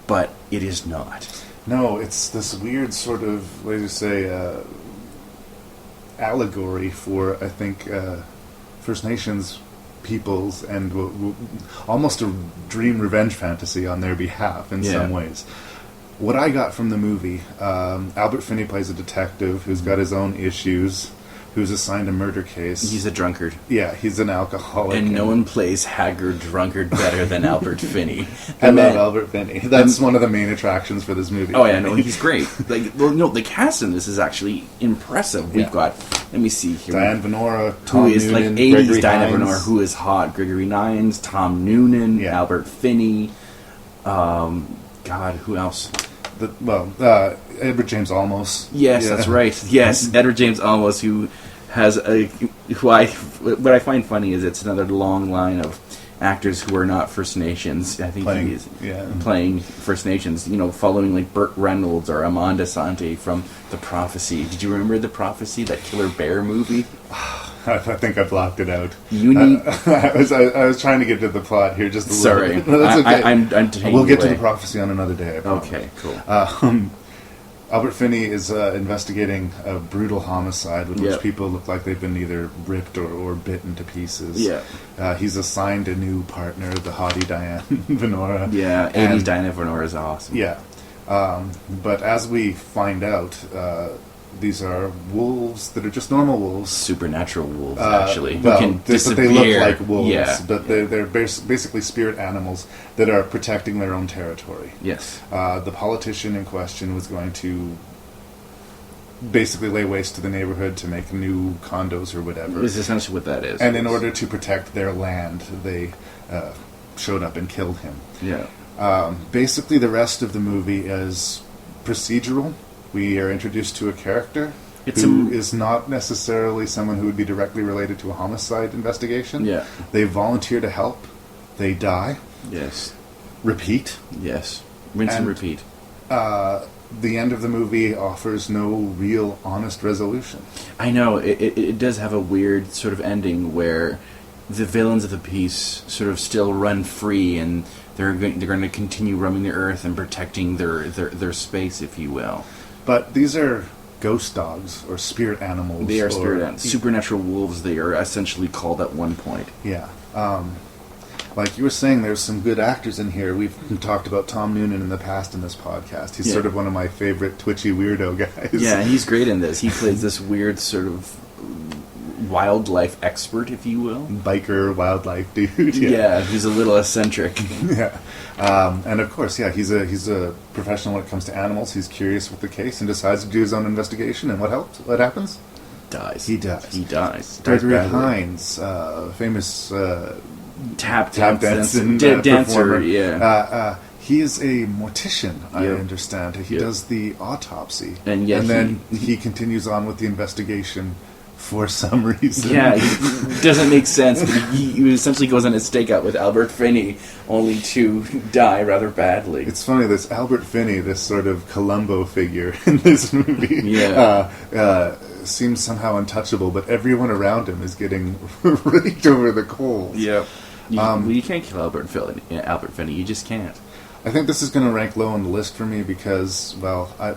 but it is not. No, it's this weird sort of, what do you say, allegory for, I think, First Nations peoples, and almost a dream revenge fantasy on their behalf in some ways. What I got from the movie, Albert Finney plays a detective who's got his own issues, who's assigned a murder case. He's a drunkard. Yeah, he's an alcoholic. And no one plays haggard drunkard better than Albert Finney. I love Albert Finney. That's one of the main attractions for this movie. Oh yeah, no, he's great. The cast in this is actually impressive. We've got, let me see here. Diane Venora, Tom who is Noonan, 80s Gregory Diane Hines. Venora, who is hot. Gregory Nines, Tom Noonan, Albert Finney. God, who else? Edward James Olmos. Yes, that's right. Yes, Edward James Olmos, who has what I find funny is it's another long line of actors who are not First Nations. I think he's playing First Nations. Following like Burt Reynolds or Amanda Sante from The Prophecy. Did you remember The Prophecy, that Killer Bear movie? I think I blocked it out. I was trying to get to the plot here just a little Sorry. bit. No, that's okay. I'm taking we'll get away. to The Prophecy on another day. I promise. Okay, cool. Albert Finney is investigating a brutal homicide in which people look like they've been either ripped or bitten to pieces. Yeah. He's assigned a new partner, the haughty Diane Venora. Yeah, 80s Diane Venora is awesome. Yeah. But as we find out, these are wolves that are just normal wolves. Supernatural wolves, actually. But they look like wolves. Yeah. But they're basically spirit animals that are protecting their own territory. Yes. The politician in question was going to basically lay waste to the neighborhood to make new condos or whatever. Is essentially what that is. And in order to protect their land, they showed up and killed him. Yeah. Basically, the rest of the movie is procedural. We are introduced to a character who is not necessarily someone who would be directly related to a homicide investigation. Yeah. They volunteer to help. They die. Yes. Repeat. Yes. Rinse and repeat. The end of the movie offers no real honest resolution. I know. It does have a weird sort of ending where the villains of the piece sort of still run free, and they're going to continue roaming the earth and protecting their space, if you will. But these are ghost dogs or spirit animals. They are spirit animals. Supernatural wolves, they are essentially called at one point. Yeah. Like you were saying, there's some good actors in here. We've talked about Tom Noonan in the past in this podcast. He's sort of one of my favorite twitchy weirdo guys. Yeah, he's great in this. He plays this weird sort of wildlife expert, if you will. Biker wildlife dude. Yeah, he's a little eccentric. Yeah. And of course, he's a professional when it comes to animals. He's curious with the case and decides to do his own investigation. And what happens? Dies. He dies. Gregory Hines, famous tap dancer. Dancer, yeah. He is a mortician, I understand. He does the autopsy. And then he continues on with the investigation for some reason. Yeah, it doesn't make sense, but he essentially goes on a stakeout with Albert Finney, only to die rather badly. It's funny, this Albert Finney, this sort of Columbo figure in this movie, seems somehow untouchable, but everyone around him is getting raked over the coals. Yeah. You can't kill Albert Finney, you just can't. I think this is going to rank low on the list for me because,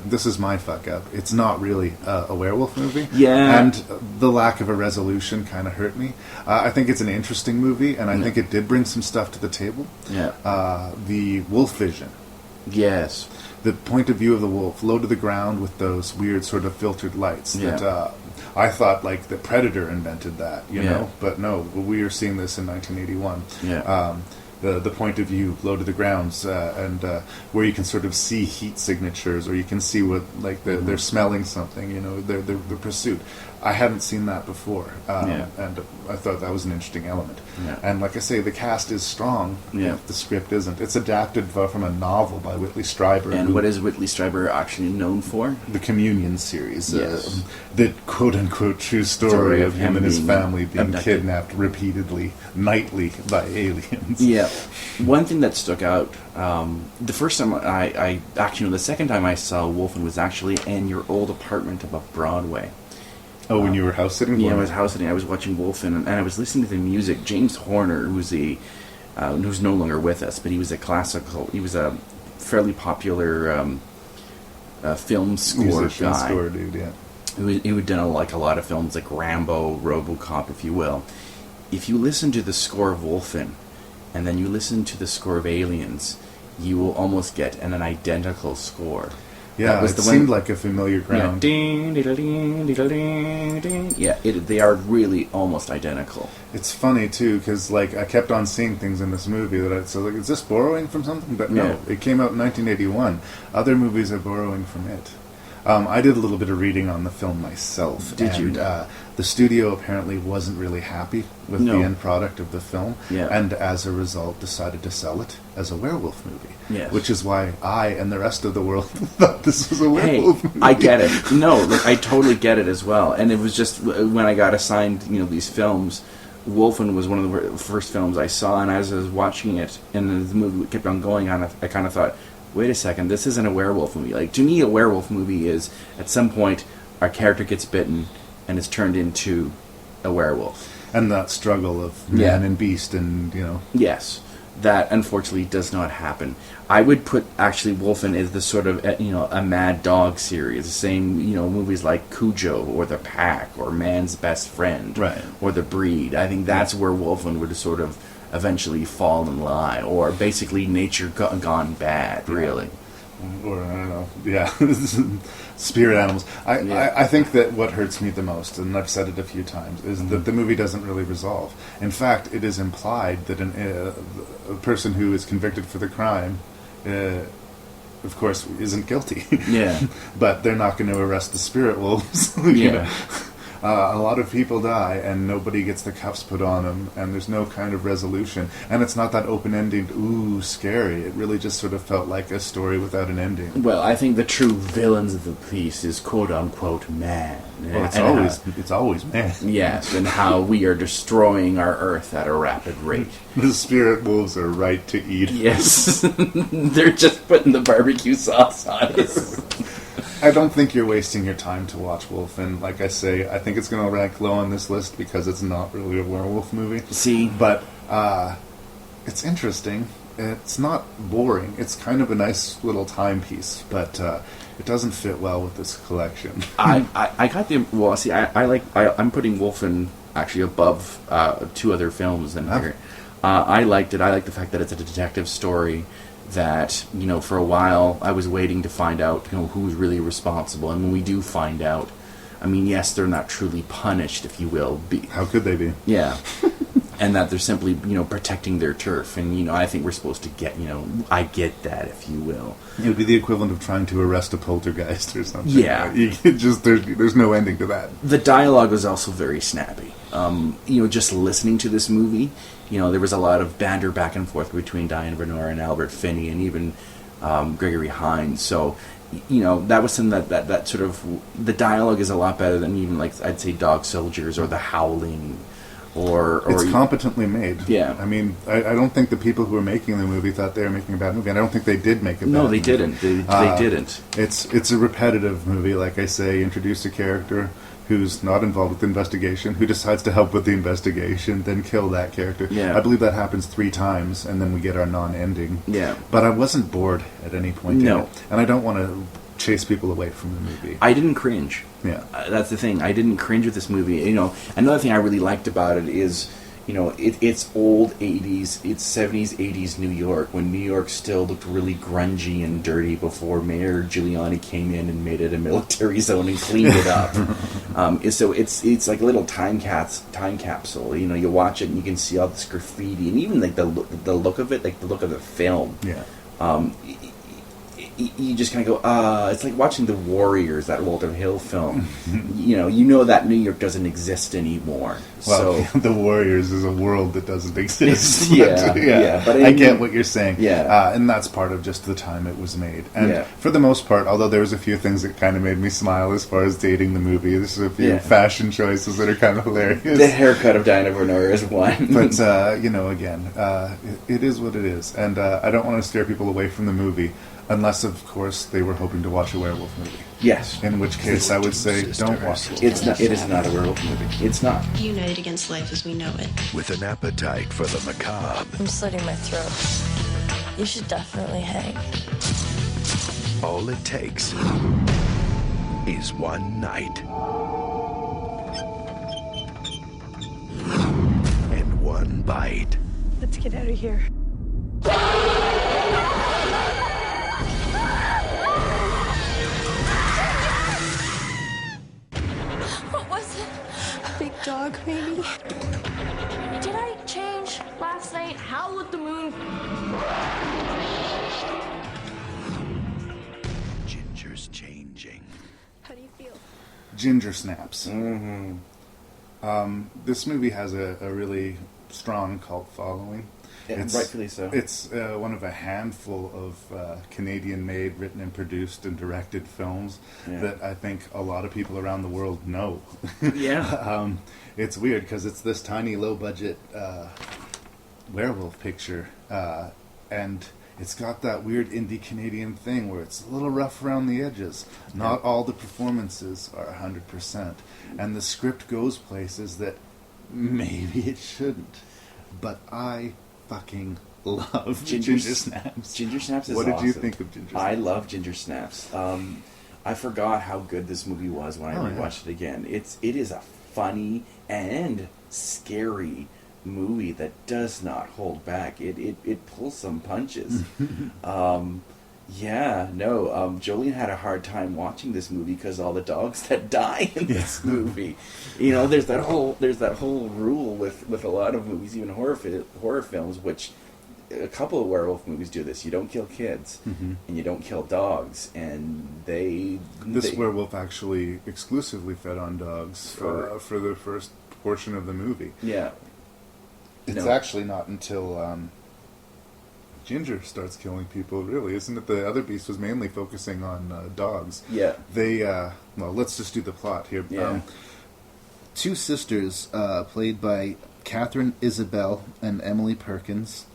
this is my fuck up. It's not really a werewolf movie. Yeah. And the lack of a resolution kind of hurt me. I think it's an interesting movie, and I think it did bring some stuff to the table. Yeah. The wolf vision. Yes. The point of view of the wolf, low to the ground with those weird sort of filtered lights that I thought like the Predator invented that, you Yeah. know, but no, we are seeing this in 1981. Yeah. The point of view, low to the grounds, and where you can sort of see heat signatures, or you can see what like they're smelling something, you know, the pursuit. I hadn't seen that before, and I thought that was an interesting element. Yeah. And like I say, the cast is strong. Yeah. The script isn't. It's adapted from a novel by Whitley Strieber. And what is Whitley Strieber actually known for? The Communion series. Yes. The quote-unquote true story of him and his family being abducted. kidnapped repeatedly, nightly, by aliens. Yeah. One thing that stuck out, the first time the second time I saw Wolfen was actually in your old apartment above Broadway. Oh, when you were house sitting? Yeah, I was house sitting. I was watching Wolfen, and I was listening to the music. James Horner, who's no longer with us, but he was a fairly popular film score Musician, guy. score dude, yeah. He would done a lot of films like Rambo, RoboCop, if you will. If you listen to the score of Wolfen, and then you listen to the score of Aliens, you will almost get an identical score. Yeah, it seemed like a familiar ground. Yeah, they are really almost identical. It's funny too, because like I kept on seeing things in this movie that I so like, is this borrowing from something? But no, it came out in 1981. Other movies are borrowing from it. I did a little bit of reading on the film myself. Did you? The studio apparently wasn't really happy with the end product of the film, and as a result decided to sell it as a werewolf movie. Yes. Which is why I and the rest of the world thought this was a werewolf movie. I get it. No, like, I totally get it as well. And it was just when I got assigned, these films, Wolfen was one of the first films I saw, and as I was watching it, and the movie kept on going on, I kind of thought, wait a second, this isn't a werewolf movie. Like, to me, a werewolf movie is, at some point, our character gets bitten and is turned into a werewolf. And that struggle of man and beast and, Yes. That, unfortunately, does not happen. I would put, actually, Wolfen as the sort of, a Mad Dog series. The same, movies like Cujo or The Pack or Man's Best Friend. Right. Or The Breed. I think that's where Wolfen would sort of eventually fall and lie, or basically nature gone bad, really. Or, I don't know, spirit animals. I think that what hurts me the most, and I've said it a few times, is that the movie doesn't really resolve. In fact, it is implied that a person who is convicted for the crime, of course, isn't guilty. Yeah. But they're not going to arrest the spirit wolves. A lot of people die, and nobody gets the cuffs put on them, and there's no kind of resolution. And it's not that open-ended, ooh, scary. It really just sort of felt like a story without an ending. Well, I think the true villains of the piece is quote-unquote man. Well, it's always man. Yes, and how we are destroying our Earth at a rapid rate. The spirit wolves are right to eat. Yes. They're just putting the barbecue sauce on us. I don't think you're wasting your time to watch Wolfen. Like I say, I think it's going to rank low on this list because it's not really a werewolf movie. See? But it's interesting. It's not boring. It's kind of a nice little timepiece, but it doesn't fit well with this collection. I got the... Well, see, I'm putting Wolfen actually above two other films in here. I liked it. I like the fact that it's a detective story. That, for a while I was waiting to find out, who's really responsible. And when we do find out, I mean, yes, they're not truly punished, if you will. How could they be? Yeah. And that they're simply, protecting their turf. And, I think we're supposed to get, I get that, if you will. It would be the equivalent of trying to arrest a poltergeist or something. Yeah. There's no ending to that. The dialogue was also very snappy. Just listening to this movie, there was a lot of banter back and forth between Diane Bernor and Albert Finney and even Gregory Hines. So, that was something that sort of... The dialogue is a lot better than even, like, I'd say Dog Soldiers or The Howling. Or it's competently made. Yeah. I mean, I don't think the people who were making the movie thought they were making a bad movie. And I don't think they did make a bad movie. No, they didn't. They didn't. It's a repetitive movie. Like I say, introduce a character who's not involved with the investigation, who decides to help with the investigation, then kill that character. Yeah. I believe that happens 3 times, and then we get our non-ending. Yeah. But I wasn't bored at any point. No. And I don't want to chase people away from the movie. I didn't cringe. Yeah. That's the thing. I didn't cringe with this movie. Another thing I really liked about it is, it's old 80s, it's 70s, 80s New York, when New York still looked really grungy and dirty before Mayor Giuliani came in and made it a military zone and cleaned it up. So it's like a little time capsule. You watch it and you can see all this graffiti and even like the look of it, like the look of the film. Yeah. You just kind of go, it's like watching The Warriors, that Walter Hill film. You know that New York doesn't exist anymore. Well, So The Warriors is a world that doesn't exist. Yeah, but I get what you're saying. Yeah. And that's part of just the time it was made. And Yeah. for the most part, although there was a few things that kind of made me smile as far as dating the movie, there's a few fashion choices that are kind of hilarious. The haircut of Diana Bernard is one. But, again, it is what it is. And I don't want to steer people away from the movie, unless, of course, they were hoping to watch a werewolf movie. Yes. In which case, I would say, don't watch it. It is not a werewolf movie. It's not. United against life as we know it. With an appetite for the macabre, I'm slitting my throat. You should definitely hang. all it takes is one night and one bite. Let's get out of here. What was it? A big dog, maybe? Did I change last night? How would the moon... Ginger's changing. How do you feel? Ginger snaps. Mm-hmm. This movie has a really strong cult following. Rightfully so. It's one of a handful of Canadian-made, written and produced and directed films that I think a lot of people around the world know. Yeah. It's weird because it's this tiny, low-budget werewolf picture, and it's got that weird indie Canadian thing where it's a little rough around the edges. Not all the performances are 100%, and the script goes places that maybe it shouldn't. But I fucking love Ginger Snaps. Ginger Snaps is What did you awesome. think of Ginger Snaps? I love Ginger Snaps. I forgot how good this movie was when I rewatched it again. It is a funny and scary movie that does not hold back. It pulls some punches. Jolene had a hard time watching this movie because all the dogs that die in this movie. There's that whole rule with a lot of movies, even horror films, which a couple of werewolf movies do this. You don't kill kids, and you don't kill dogs, and This werewolf actually exclusively fed on dogs for the first portion of the movie. Yeah. It's actually not until Ginger starts killing people, really, isn't it? The other beast was mainly focusing on dogs. Yeah. They, let's just do the plot here. Yeah. Two sisters, played by Catherine Isabel and Emily Perkins,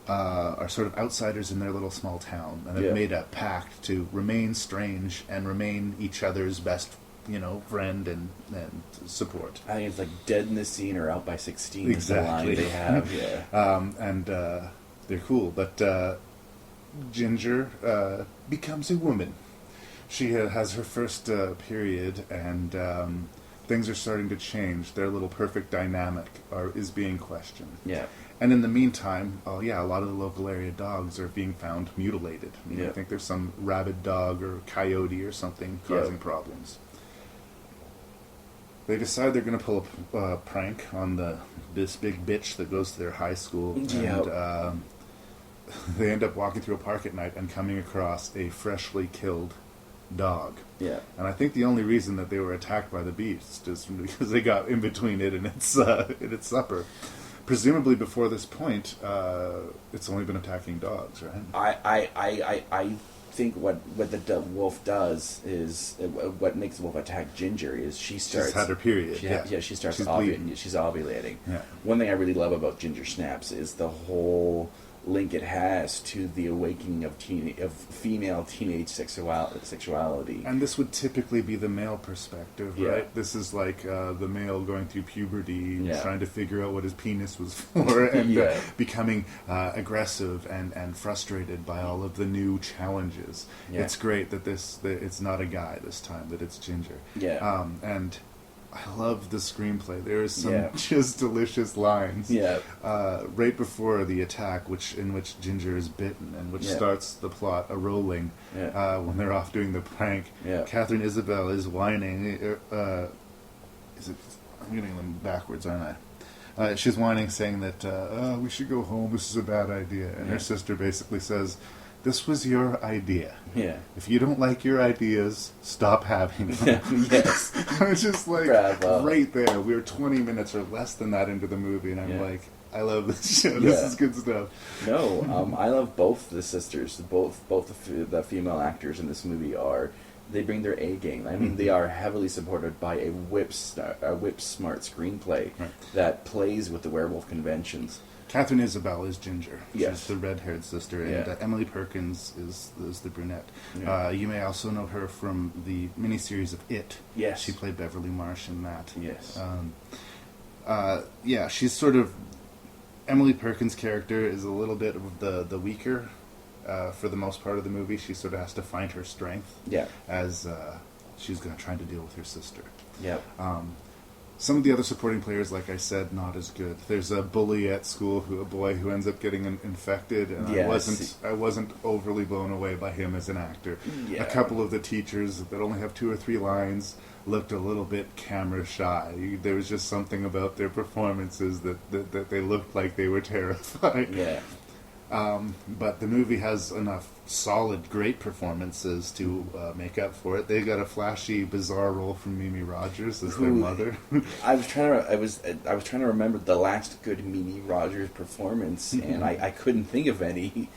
are sort of outsiders in their little small town, and have made a pact to remain strange and remain each other's best friend and support. I think it's like Dead in the Scene or Out by 16 Exactly. is the line they have. Yeah. They're cool, but Ginger becomes a woman. She has her first period, and things are starting to change. Their little perfect dynamic is being questioned. Yeah. And in the meantime, a lot of the local area dogs are being found mutilated. I think there's some rabid dog or coyote or something causing problems. They decide they're going to pull a prank on this big bitch that goes to their high school. And they end up walking through a park at night and coming across a freshly killed dog. Yeah. And I think the only reason that they were attacked by the beast is because they got in between it and its supper. Presumably before this point, it's only been attacking dogs, right? I think what the wolf does is what makes the wolf attack Ginger is she's had her period. She starts She's ovulating. She's ovulating. Yeah. One thing I really love about Ginger Snaps is the whole link it has to the awakening of female teenage sexuality. And this would typically be the male perspective, right? This is like the male going through puberty, trying to figure out what his penis was for, and becoming aggressive and frustrated by all of the new challenges. Yeah. It's great that it's not a guy this time, that it's Ginger. Yeah. And I love the screenplay. There is some Yeah. just delicious lines. Yeah. Right before the attack, in which Ginger is bitten, and which starts the plot a-rolling when they're off doing the prank. Yeah. Catherine Isabel is whining. Is it? I'm getting them backwards, aren't I? She's whining, saying that we should go home. This is a bad idea, and her sister basically says, "This was your idea. Yeah. If you don't like your ideas, stop having them." Yes. I was just like, Bravo. right there. We were 20 minutes or less than that into the movie, and I'm like, I love this show. This is good stuff. No, I love both the sisters. Both the female actors in this movie they bring their A game. I mean, they are heavily supported by a whip smart screenplay that plays with the werewolf conventions. Catherine Isabel is Ginger. Yes. She's the red-haired sister, and Emily Perkins is the brunette. Yeah. You may also know her from the miniseries of It. Yes. She played Beverly Marsh in that. Yes. She's sort of... Emily Perkins' character is a little bit of the weaker for the most part of the movie. She sort of has to find her strength as she's going to try to deal with her sister. Yeah. Some of the other supporting players, like I said, not as good. There's a bully at school, a boy who ends up getting infected, and I wasn't overly blown away by him as an actor. Yeah. A couple of the teachers that only have 2 or 3 lines looked a little bit camera shy. There was just something about their performances that they looked like they were terrified. Yeah. But the movie has enough solid, great performances to make up for it. They got a flashy, bizarre role from Mimi Rogers as their mother. I was trying to remember the last good Mimi Rogers performance, and I couldn't think of any.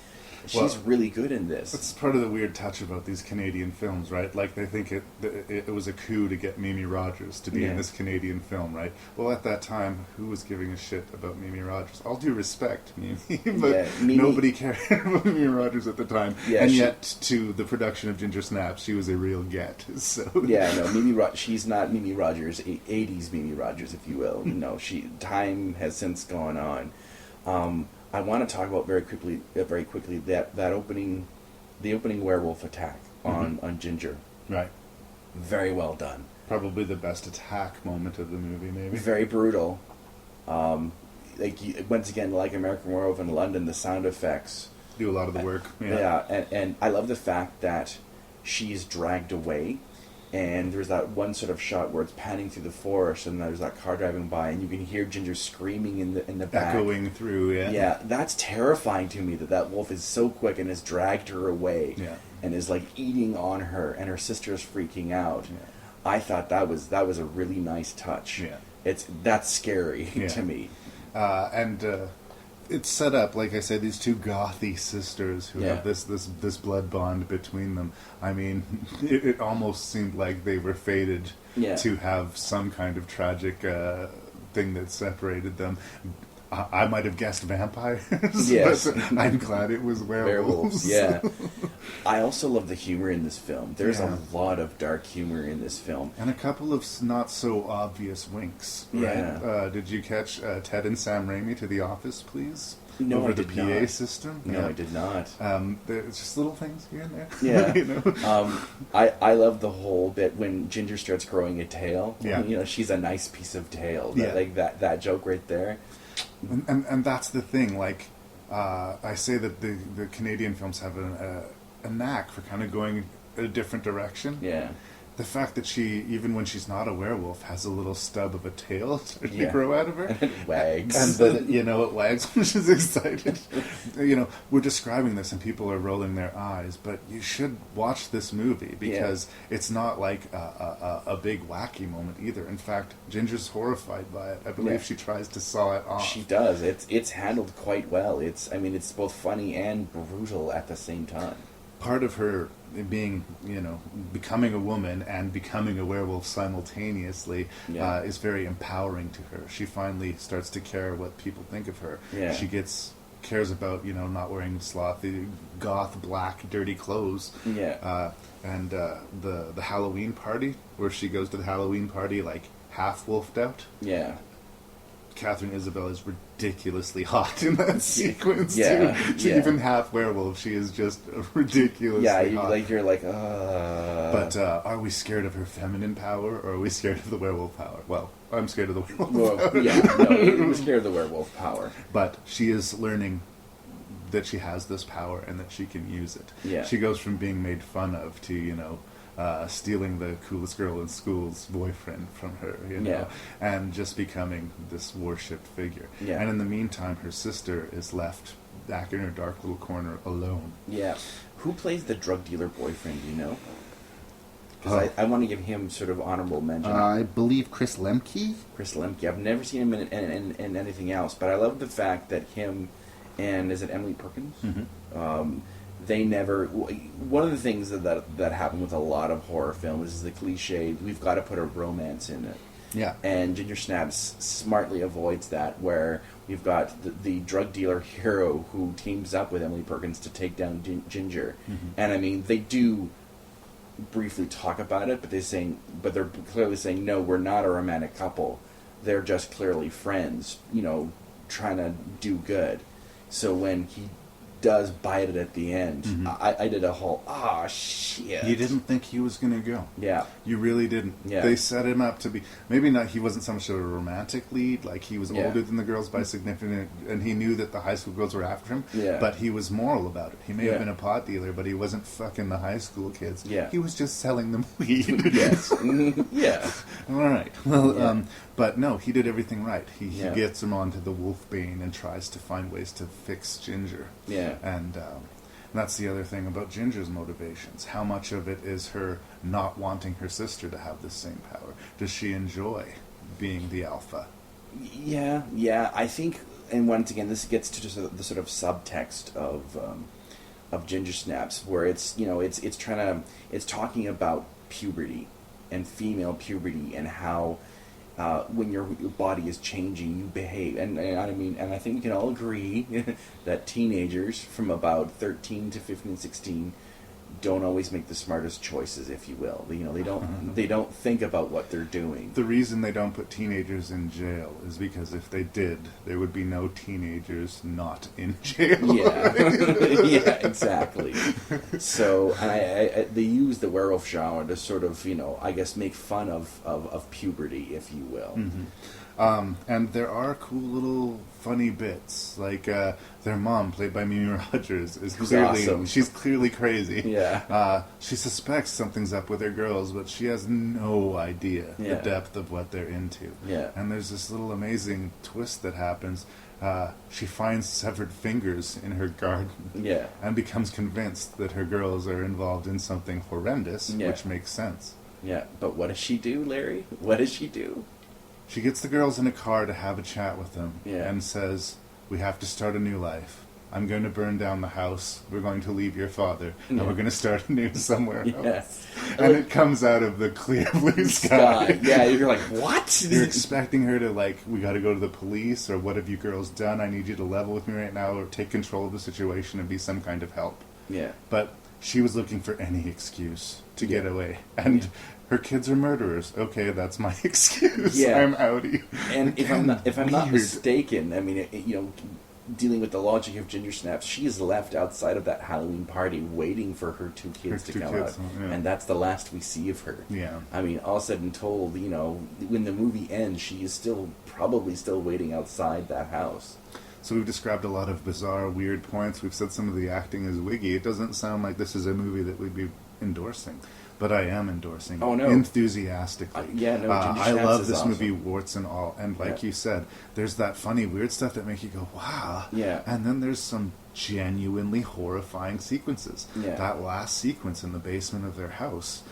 She's really good in this. That's part of the weird touch about these Canadian films, right? Like, they think it was a coup to get Mimi Rogers to be in this Canadian film, right? Well, at that time, who was giving a shit about Mimi Rogers? All due respect, Mimi, but nobody cared about Mimi Rogers at the time. Yeah, and yet, to the production of Ginger Snaps, she was a real get. So she's not Mimi Rogers, 80s Mimi Rogers, if you will. No, time has since gone on. I want to talk about very quickly that opening werewolf attack on Ginger. Right. Very well done. Probably the best attack moment of the movie, maybe. Very brutal. Once again, like American Werewolf in London, the sound effects do a lot of the work. And I love the fact that she's dragged away. And there's that one sort of shot where it's panning through the forest, and there's that car driving by, and you can hear Ginger screaming in the back, echoing through. Yeah, that's terrifying to me. That wolf is so quick and has dragged her away, and is like eating on her, and her sister's freaking out. Yeah. I thought that was a really nice touch. Yeah, that's scary to me. It's set up, like I said, these 2 gothy sisters who have this blood bond between them. I mean, it almost seemed like they were fated to have some kind of tragic thing that separated them. I might have guessed vampires, but I'm glad it was werewolves. Yeah. I also love the humor in this film. There's a lot of dark humor in this film. And a couple of not so obvious winks. Right? Yeah. Did you catch Ted and Sam Raimi to The Office, please? No, over I the did PA not. system? No, I did not. There's just little things here and there. Yeah. You know? I love the whole bit when Ginger starts growing a tail. Yeah. You know, she's a nice piece of tail. Yeah. That joke right there. And that's the thing. Like, I say that the Canadian films have a knack for kind of going a different direction. Yeah. The fact that she, even when she's not a werewolf, has a little stub of a tail starting to grow out of her. And it wags. And then, it wags when she's excited. We're describing this and people are rolling their eyes, but you should watch this movie because it's not like a big wacky moment either. In fact, Ginger's horrified by it. I believe she tries to saw it off. She does. It's handled quite well. It's both funny and brutal at the same time. Part of her being, becoming a woman and becoming a werewolf simultaneously is very empowering to her. She finally starts to care what people think of her. Yeah. She cares about, not wearing slothy, goth, black, dirty clothes. Yeah. And the Halloween party, where she goes to the Halloween party, like, half-wolfed out. Yeah. Catherine Isabel is ridiculously hot in that sequence Yeah, too. She's yeah. even half werewolf. She is just ridiculously hot. You're like, But are we scared of her feminine power, or are we scared of the werewolf power? Well, I'm scared of the werewolf power. I'm scared of the werewolf power. But she is learning that she has this power and that she can use it. Yeah. She goes from being made fun of to, stealing the coolest girl in school's boyfriend from her, and just becoming this worshipped figure. Yeah. And in the meantime, her sister is left back in her dark little corner alone. Yeah. Who plays the drug dealer boyfriend, do you know? Because I want to give him sort of honorable mention. I believe Chris Lemke? Chris Lemke. I've never seen him in anything else, but I love the fact that him and, is it Emily Perkins? Mm-hmm. They never... One of the things that happen with a lot of horror films is the cliche, we've got to put a romance in it. Yeah. And Ginger Snaps smartly avoids that, where we've got the drug dealer hero who teams up with Emily Perkins to take down Ginger. Mm-hmm. And I mean, they do briefly talk about it, but they're clearly saying, no, we're not a romantic couple. They're just clearly friends, trying to do good. So when he does bite it at the end, Mm-hmm. I did a whole, shit. You didn't think he was going to go. Yeah. You really didn't. Yeah. They set him up to be... Maybe not, he wasn't so much of a romantic lead, like he was older than the girls by significant... And he knew that the high school girls were after him, but he was moral about it. He may have been a pot dealer, but he wasn't fucking the high school kids. Yeah. He was just selling them weed. Yes. Yeah. All right. Well, but no, he did everything right. He gets him onto the Wolfbane and tries to find ways to fix Ginger. Yeah. And that's the other thing about Ginger's motivations. How much of it is her not wanting her sister to have the same power? Does she enjoy being the alpha? Yeah. I think, and once again, this gets to just the sort of subtext of Ginger Snaps, where it's it's talking about puberty and female puberty and how when your body is changing, you behave, and I think we can all agree that teenagers from about 13 to 15, 16 don't always make the smartest choices, if you will. They don't think about what they're doing. The reason they don't put teenagers in jail is because if they did, there would be no teenagers not in jail. Yeah, yeah, exactly. So, and they use the werewolf genre to sort of, I guess, make fun of puberty, if you will. Mm-hmm. And there are cool little funny bits, like their mom, played by Mimi Rogers, is clearly awesome. She's clearly crazy. Yeah. She suspects something's up with her girls, but she has no idea the depth of what they're into. Yeah. And there's this little amazing twist that happens. She finds severed fingers in her garden. Yeah. And becomes convinced that her girls are involved in something horrendous, which makes sense. Yeah. But what does she do, Larry? What does she do? She gets the girls in a car to have a chat with them and says, "We have to start a new life. I'm going to burn down the house. We're going to leave your father, and we're going to start anew somewhere else." Yes. And it comes out of the clear blue sky. Yeah, you're like, what? You're expecting her to, we got to go to the police, or what have you girls done? I need you to level with me right now, or take control of the situation and be some kind of help. Yeah. But she was looking for any excuse to get away. And her kids are murderers. Okay, that's my excuse. Yeah. I'm outie. And if I'm not mistaken, I mean, dealing with the logic of Ginger Snaps, she is left outside of that Halloween party waiting for her two kids to come out. And that's the last we see of her. Yeah. I mean, all said and told, when the movie ends, she is probably still waiting outside that house. So we've described a lot of bizarre, weird points. We've said some of the acting is wiggy. It doesn't sound like this is a movie that we'd be endorsing. But I am endorsing enthusiastically. I love this movie, warts and all. And like you said, there's that funny, weird stuff that make you go, wow. Yeah. And then there's some genuinely horrifying sequences. Yeah. That last sequence in the basement of their house,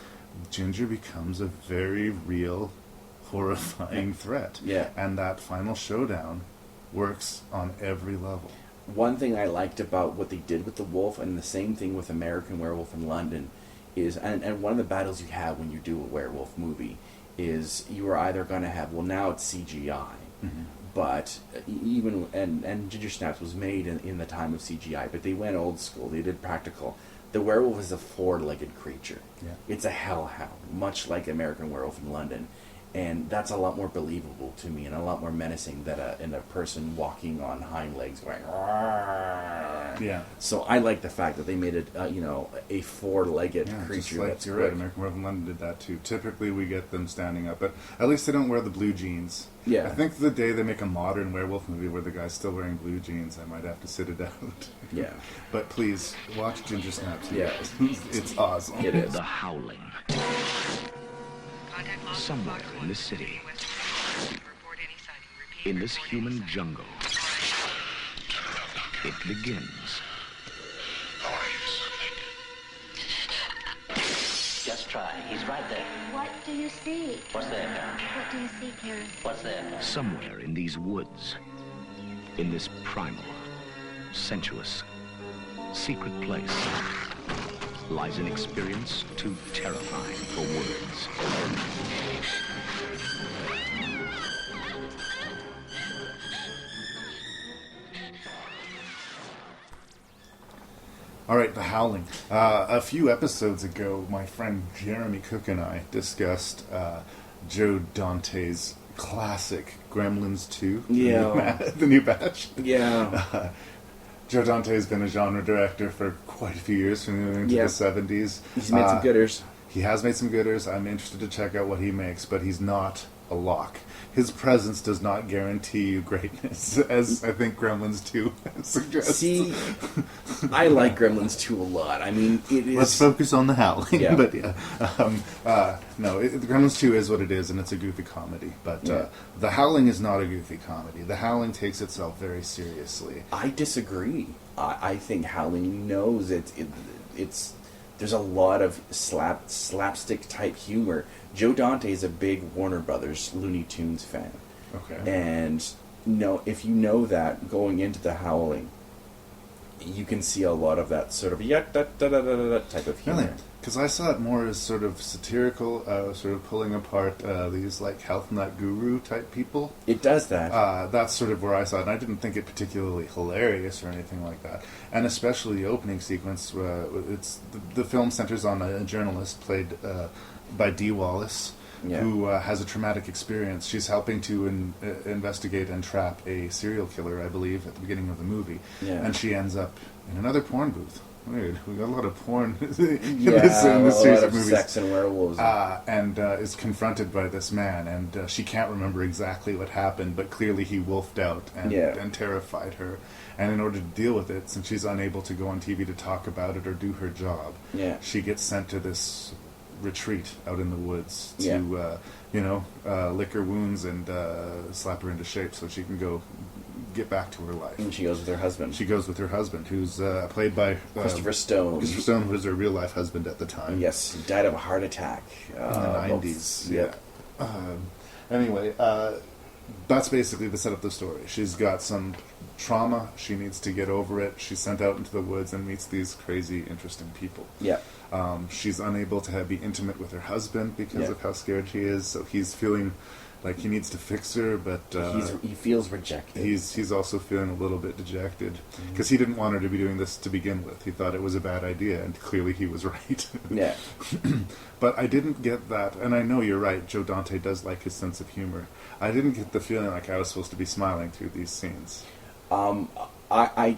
Ginger becomes a very real, horrifying threat. Yeah. And that final showdown works on every level. One thing I liked about what they did with the wolf, and the same thing with American Werewolf in London, is, and one of the battles you have when you do a werewolf movie is you are either going to have, well, now it's CGI, but even, and Ginger Snaps was made in the time of CGI, but they went old school, they did practical. The werewolf is a four-legged creature. Yeah. It's a hellhound, much like American Werewolf in London. And that's a lot more believable to me and a lot more menacing than a person walking on hind legs going. Argh. Yeah. So I like the fact that they made it, a four-legged creature. Just like that's you're right. quick. American Werewolf in London did that too. Typically, we get them standing up, but at least they don't wear the blue jeans. Yeah. I think the day they make a modern werewolf movie where the guy's still wearing blue jeans, I might have to sit it out. Yeah. But please watch Ginger Snaps. Yeah. It's awesome. It is. The Howling. Somewhere in this city, in this human jungle, it begins. Just try. He's right there. What do you see? What's there, Karen? What do you see, Karen? What's there? Somewhere in these woods, in this primal, sensuous, secret place, lies an experience too terrifying for words. All right, The Howling. A few episodes ago, my friend Jeremy Cook and I discussed Joe Dante's classic Gremlins 2, the new batch. Yeah. Joe Dante has been a genre director for quite a few years, from into the 70s. He's made some gooders. He has made some gooders. I'm interested to check out what he makes, but he's not a lock. His presence does not guarantee you greatness, as I think Gremlins 2 suggests. See, I like Gremlins 2 a lot. I mean, it is... Let's focus on The Howling. Yeah. But Gremlins 2 is what it is, and it's a goofy comedy. But The Howling is not a goofy comedy. The Howling takes itself very seriously. I disagree. I think Howling knows it's there's a lot of slapstick type humor. Joe Dante is a big Warner Brothers Looney Tunes fan. Okay. And if you know that going into The Howling, you can see a lot of that sort of type of humor. Really? Because I saw it more as sort of satirical, sort of pulling apart these like health nut guru type people. It does that. That's sort of where I saw it, and I didn't think it particularly hilarious or anything like that. And especially the opening sequence, the film centers on a journalist played by Dee Wallace, who has a traumatic experience. She's helping to investigate and trap a serial killer, I believe, at the beginning of the movie. Yeah. And she ends up in another porn booth. Weird. We got a lot of porn in a this series lot of movies. Sex and werewolves. And is confronted by this man, and she can't remember exactly what happened, but clearly he wolfed out and terrified her. And in order to deal with it, since she's unable to go on TV to talk about it or do her job, she gets sent to this retreat out in the woods to, lick her wounds and slap her into shape so she can go get back to her life. And she goes with her husband. She goes with her husband, who's played by Christopher Stone. Christopher Stone, who was her real life husband at the time. Yes, he died of a heart attack in the 90s. Yep. Anyway, that's basically the setup of the story. She's got some trauma. She needs to get over it. She's sent out into the woods and meets these crazy, interesting people. Yeah. She's unable to be intimate with her husband because of how scared she is. So he's feeling like he needs to fix her, but he feels rejected. He's also feeling a little bit dejected because he didn't want her to be doing this to begin with. He thought it was a bad idea, and clearly he was right. Yeah. But I didn't get that, and I know you're right. Joe Dante does like his sense of humor. I didn't get the feeling like I was supposed to be smiling through these scenes. I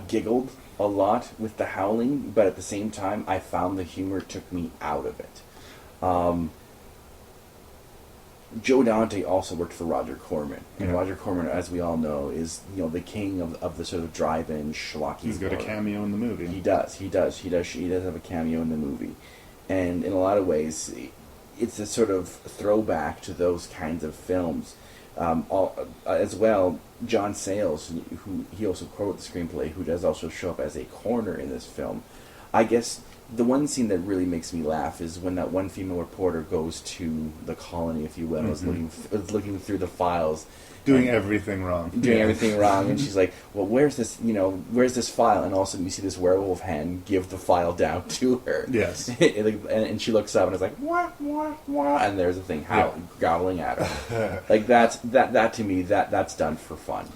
giggled a lot with The Howling, but at the same time, I found the humor took me out of it. Joe Dante also worked for Roger Corman, and Roger Corman, as we all know, is the king of the sort of drive-in schlocky. He's got a cameo in the movie. He does have a cameo in the movie, and in a lot of ways, it's a sort of throwback to those kinds of films. As well, John Sayles, who he also co-wrote the screenplay, who does also show up as a coroner in this film. I guess the one scene that really makes me laugh is when that one female reporter goes to the colony, if you will, is looking through the files, doing everything wrong, and she's like, "Well, where's this file?" And all of a sudden, you see this werewolf hand give the file down to her. Yes, and she looks up and is like, "Wah wah wah," and there's a thing growling at her. Like that's to me that's done for fun.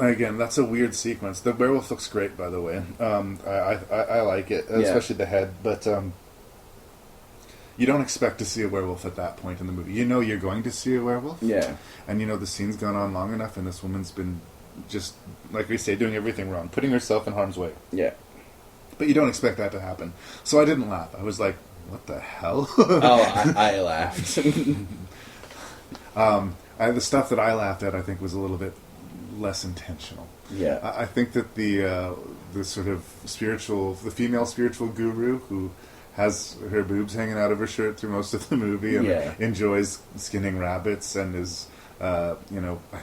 Again, that's a weird sequence. The werewolf looks great, by the way. I like it, especially the head. But you don't expect to see a werewolf at that point in the movie. You know you're going to see a werewolf. Yeah. And you know the scene's gone on long enough, and this woman's been just, like we say, doing everything wrong, putting herself in harm's way. Yeah. But you don't expect that to happen. So I didn't laugh. I was like, what the hell? I laughed. The stuff that I laughed at, I think, was a little bit less intentional. Yeah. I think that the sort of the female spiritual guru who has her boobs hanging out of her shirt through most of the movie and enjoys skinning rabbits and is, I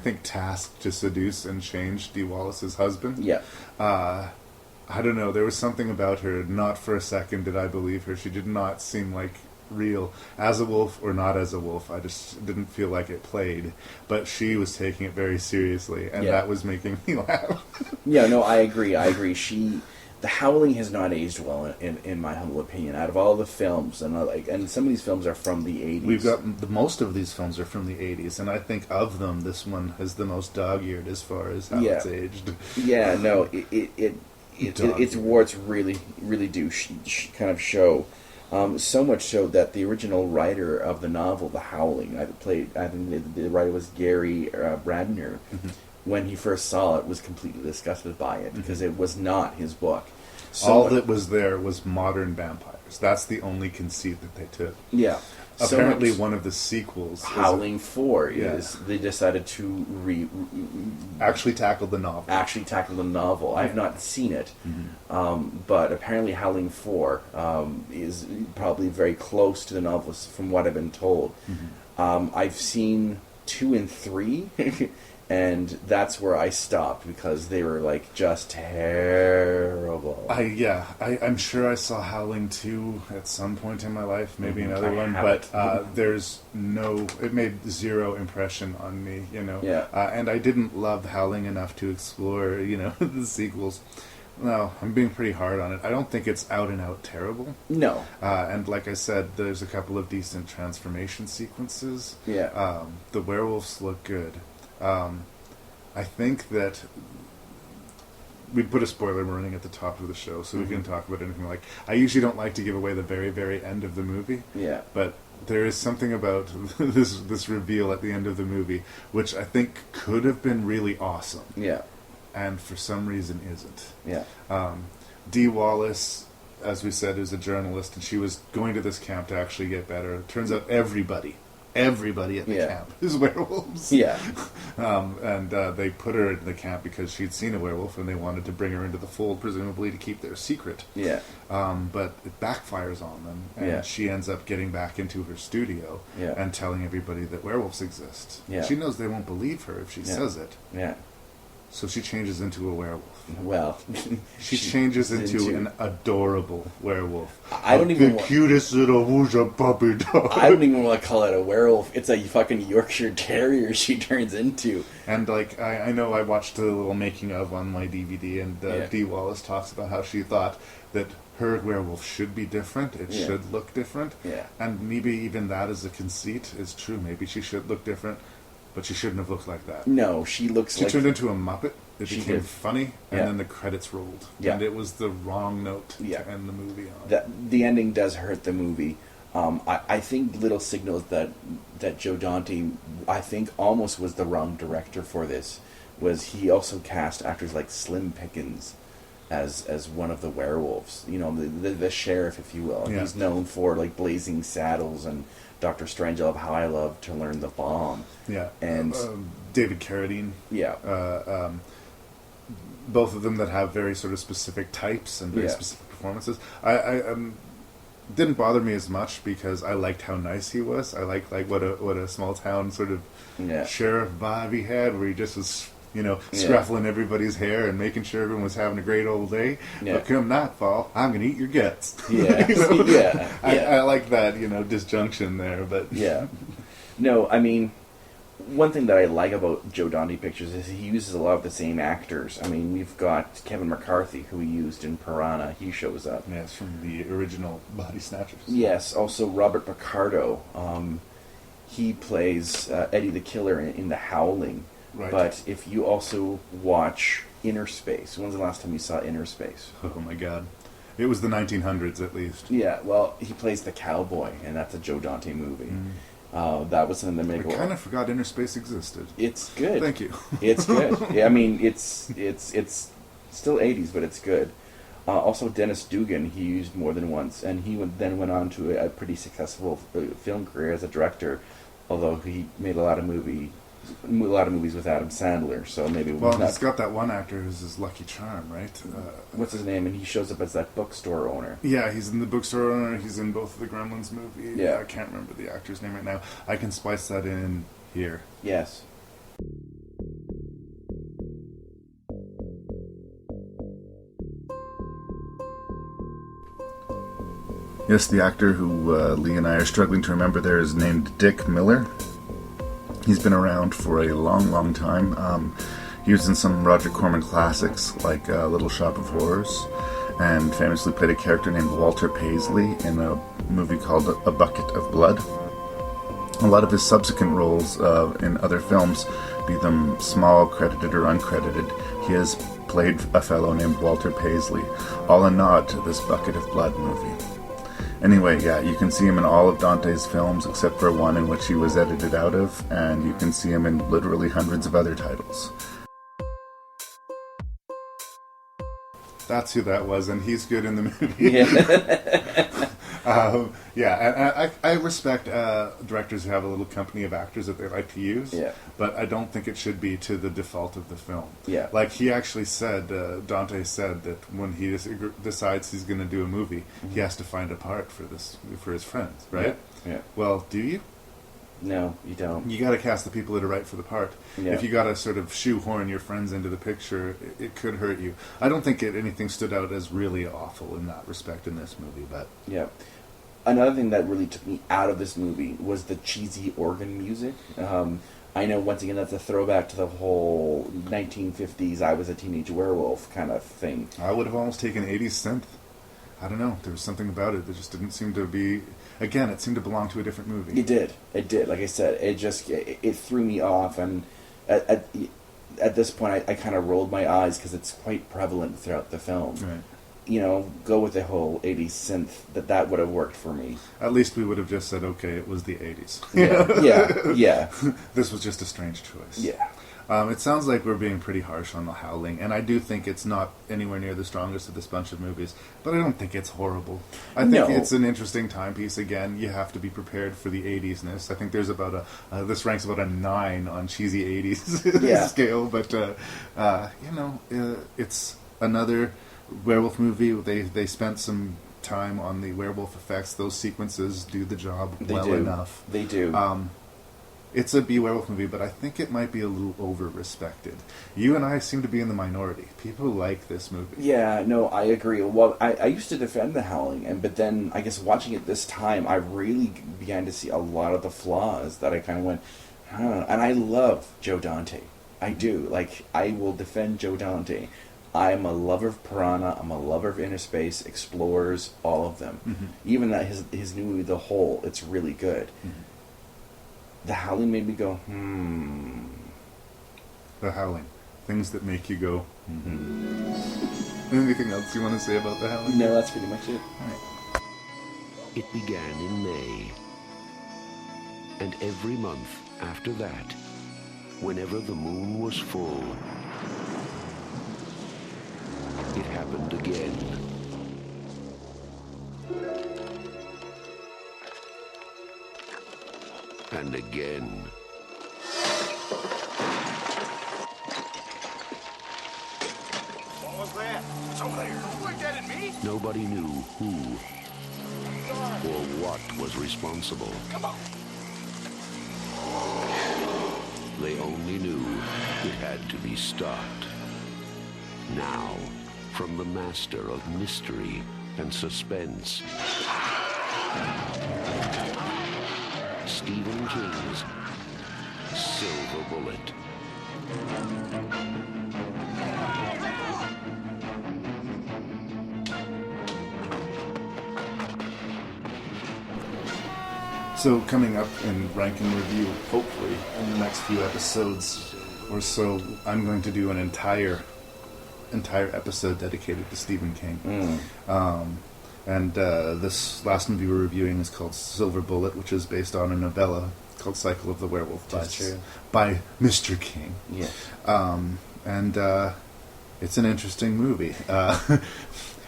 think tasked to seduce and change Dee Wallace's husband. Yeah. I don't know. There was something about her. Not for a second did I believe her. She did not seem like real as a wolf or not as a wolf. I just didn't feel like it played. But she was taking it very seriously, and that was making me laugh. Yeah, no, I agree. The Howling has not aged well, in my humble opinion. Out of all the films, and some of these films are from the 80s. We've got most of these films are from the 80s, and I think of them, this one is the most dog-eared as far as how it's aged. Yeah, no, its warts really, really do kind of show. So much so that the original writer of the novel, The Howling, I think the writer was Gary Radner, when he first saw it, was completely disgusted by it, because it was not his book. All that was there was modern vampires. That's the only conceit that they took. Yeah. Apparently one of the sequels... Howling 4 is... They decided to actually tackle the novel. I have not seen it. But apparently Howling 4 is probably very close to the novel, from what I've been told. I've seen 2 and 3... And that's where I stopped, because they were like just terrible. I'm sure I saw Howling 2 at some point in my life, maybe another one, but it made zero impression on me, and I didn't love Howling enough to explore, the sequels. No, I'm being pretty hard on it. I don't think it's out and out terrible. No. And like I said, there's a couple of decent transformation sequences. Yeah. The werewolves look good. I think that we put a spoiler warning at the top of the show, so we can talk about anything like... I usually don't like to give away the very, very end of the movie. Yeah. But there is something about this reveal at the end of the movie, which I think could have been really awesome. Yeah. And for some reason isn't. Yeah. Dee Wallace, as we said, is a journalist, and she was going to this camp to actually get better. It turns out everybody at the camp is werewolves. Yeah. And they put her in the camp because she'd seen a werewolf, and they wanted to bring her into the fold, presumably to keep their secret. Yeah. But it backfires on them, and she ends up getting back into her studio and telling everybody that werewolves exist. Yeah. She knows they won't believe her if she says it. Yeah. So she changes into a werewolf. Well, she changes into an adorable werewolf. I don't even cutest little Wooza puppy dog. I don't even want to call it a werewolf. It's a fucking Yorkshire Terrier she turns into. And I know I watched a little making of on my DVD, and Dee Wallace talks about how she thought that her werewolf should be different. It should look different. Yeah. And maybe even that as a conceit is true. Maybe she should look different. But she shouldn't have looked like that. No, she turned into a Muppet. It became funny, and then the credits rolled. Yeah. And it was the wrong note to end the movie on. The ending does hurt the movie. I think little signals that Joe Dante, I think, almost was the wrong director for this. Was he also cast actors like Slim Pickens as one of the werewolves? The sheriff, if you will. Yeah. He's known for Blazing Saddles and Dr. Strangelove, How I Love to Learn the Bomb. Yeah. And David Carradine. Yeah. Both of them that have very sort of specific types and very specific performances. I didn't bother me as much because I liked how nice he was. I liked what a small town sort of sheriff vibe he had, where he just was scruffling everybody's hair and making sure everyone was having a great old day. Yeah. But come nightfall, I'm going to eat your guts. Yeah. I like that, disjunction there. But yeah. No, I mean, one thing that I like about Joe Dante pictures is he uses a lot of the same actors. I mean, we've got Kevin McCarthy, who he used in Piranha. He shows up. Yes, from the original Body Snatchers. Yes, also Robert Picardo. He plays Eddie the Killer in The Howling. Right. But if you also watch Inner Space, when's the last time you saw Inner Space? Oh my God. It was the 1900s, at least. Yeah, well, he plays the cowboy, and that's a Joe Dante movie. That was something that made. I kind of forgot Inner Space existed. It's good. Thank you. It's good. Yeah, I mean, it's still 80s, but it's good. Also, Dennis Dugan, he used more than once, and he then went on to a pretty successful film career as a director. Although he made a lot of movies with Adam Sandler, so maybe. Well, he's got that one actor who's his Lucky Charm, right? What's his name? And he shows up as that bookstore owner. Yeah, he's in the bookstore owner. He's in both of the Gremlins movies. Yeah, I can't remember the actor's name right now. I can splice that in here. Yes. Yes, the actor who Lee and I are struggling to remember there is named Dick Miller. He's been around for a long, long time. He was in some Roger Corman classics like Little Shop of Horrors, and famously played a character named Walter Paisley in a movie called A Bucket of Blood. A lot of his subsequent roles in other films, be them small, credited or uncredited, he has played a fellow named Walter Paisley, all a nod to this Bucket of Blood movie. Anyway, yeah, you can see him in all of Dante's films except for one in which he was edited out of, and you can see him in literally hundreds of other titles. That's who that was, and he's good in the movie. Yeah. I respect directors who have a little company of actors that they like to use, but I don't think it should be to the default of the film. Yeah. Like he actually said, Dante said that when he decides he's going to do a movie, he has to find a part for his friends, right? Yeah. Well, do you? No, you don't. You got to cast the people that are right for the part. Yeah. If you got to sort of shoehorn your friends into the picture, it could hurt you. I don't think anything stood out as really awful in that respect in this movie, but yeah. Another thing that really took me out of this movie was the cheesy organ music. I know, once again, that's a throwback to the whole 1950s I was a teenage werewolf kind of thing. I would have almost taken 80s synth. I don't know. There was something about it that just didn't seem to be... Again, it seemed to belong to a different movie. It did. Like I said, it threw me off, and at this point I kind of rolled my eyes because it's quite prevalent throughout the film. Right. You know, go with the whole 80s synth, that would have worked for me. At least we would have just said, okay, it was the 80s. Yeah. This was just a strange choice. Yeah. It sounds like we're being pretty harsh on The Howling, and I do think it's not anywhere near the strongest of this bunch of movies, but I don't think it's horrible. I think it's an interesting timepiece. Again, you have to be prepared for the 80s-ness. I think there's about this ranks about a 9 on cheesy 80s scale, but, it's another werewolf movie. They spent some time on the werewolf effects. Those sequences do the job enough. They do. It's a werewolf movie, but I think it might be a little over-respected. You and I seem to be in the minority. People like this movie. Yeah, no, I agree. Well, I used to defend The Howling, but then I guess watching it this time, I really began to see a lot of the flaws that I kind of went, I don't know. And I love Joe Dante. I do. Like, I will defend Joe Dante. I'm a lover of Piranha. I'm a lover of Inner Space, Explorers, all of them. Mm-hmm. Even that his new movie, The Hole, it's really good. Mm-hmm. The Howling made me go, The Howling. Things that make you go, Anything else you want to say about The Howling? No, that's pretty much it. All right. It began in May. And every month after that, whenever the moon was full, it happened again. And again. What was that? It's over there. You ain't dead at me. Nobody knew who or what was responsible. Come on. They only knew it had to be stopped. Now, from the master of mystery and suspense, Stephen King's Silver Bullet. So coming up in Rank and Review, hopefully, in the next few episodes or so, I'm going to do an entire entire episode dedicated to Stephen King. And this last movie we're reviewing is called Silver Bullet, which is based on a novella called Cycle of the Werewolf by Mr. King. Yeah. And it's an interesting movie.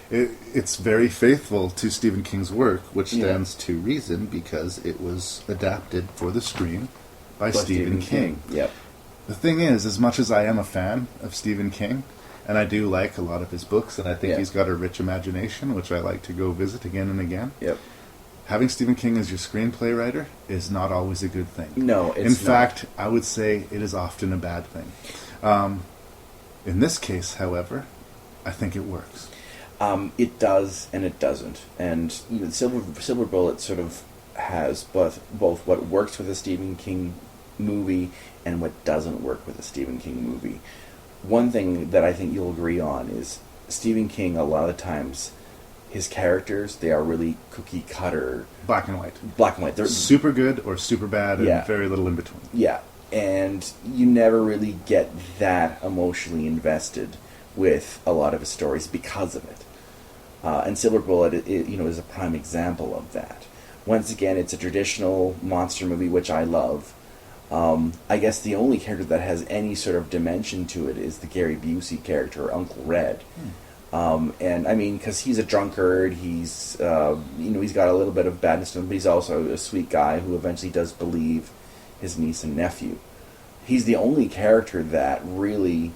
It's very faithful to Stephen King's work, which stands to reason because it was adapted for the screen by Stephen King. Yep. The thing is, as much as I am a fan of Stephen King, and I do like a lot of his books, and I think he's got a rich imagination, which I like to go visit again and again. Yep. Having Stephen King as your screenplay writer is not always a good thing. No, it's In fact, I would say it is often a bad thing. In this case, however, I think it works. It does and it doesn't. And Silver Bullet sort of has both what works with a Stephen King movie and what doesn't work with a Stephen King movie. One thing that I think you'll agree on is Stephen King, a lot of the times, his characters, they are really cookie cutter. Black and white. They're super good or super bad and very little in between. Yeah. And you never really get that emotionally invested with a lot of his stories because of it. And Silver Bullet, is a prime example of that. Once again, it's a traditional monster movie, which I love. I guess the only character that has any sort of dimension to it is the Gary Busey character, Uncle Red. And I mean, because he's a drunkard, he's got a little bit of badness to him, but he's also a sweet guy who eventually does believe his niece and nephew. He's the only character that really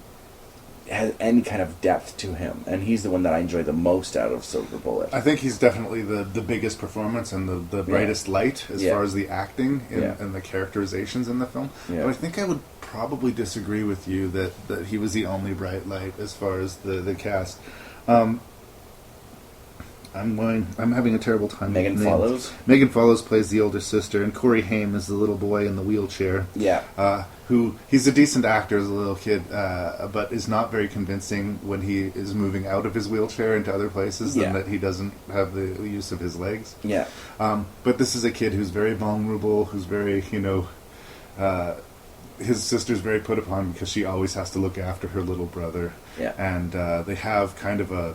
has any kind of depth to him, and he's the one that I enjoy the most out of Silver Bullet. I think he's definitely the biggest performance and the brightest light as far as the acting and the characterizations in the film. But I think I would probably disagree with you that he was the only bright light as far as the cast. I'm having a terrible time. Megan Follows? Megan Follows plays the older sister, and Corey Haim is the little boy in the wheelchair. Yeah. He's a decent actor as a little kid, but is not very convincing when he is moving out of his wheelchair into other places, and that he doesn't have the use of his legs. Yeah. But this is a kid who's very vulnerable, who's very, his sister's very put upon because she always has to look after her little brother. Yeah. And they have kind of a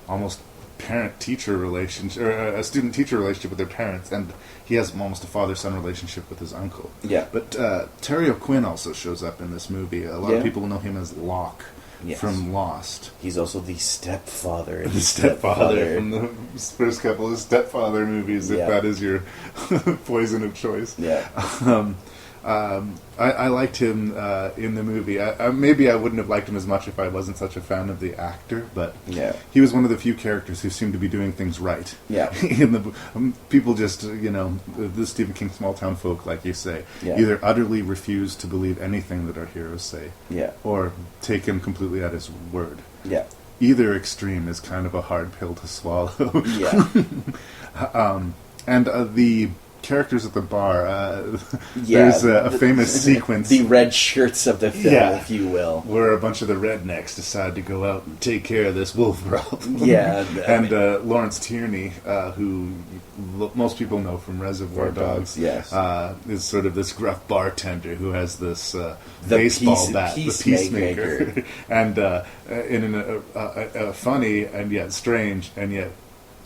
almost parent-teacher relationship, or a student-teacher relationship with their parents, and he has almost a father-son relationship with his uncle. Yeah. But Terry O'Quinn also shows up in this movie. A lot of people know him as Locke from Lost. He's also the stepfather. The stepfather from the first couple of Stepfather movies, if that is your poison of choice. Yeah. I liked him in the movie. Maybe I wouldn't have liked him as much if I wasn't such a fan of the actor, but he was one of the few characters who seemed to be doing things right. Yeah. People just, the Stephen King small town folk, like you say, either utterly refuse to believe anything that our heroes say, or take him completely at his word. Yeah. Either extreme is kind of a hard pill to swallow. Yeah. And the characters at the bar, there's a famous sequence. The red shirts of the film, if you will. Where a bunch of the rednecks decide to go out and take care of this wolf problem. Yeah. And Lawrence Tierney, who most people know from Reservoir Dogs, is sort of this gruff bartender who has this baseball bat, the Peacemaker. And in a funny and yet strange and yet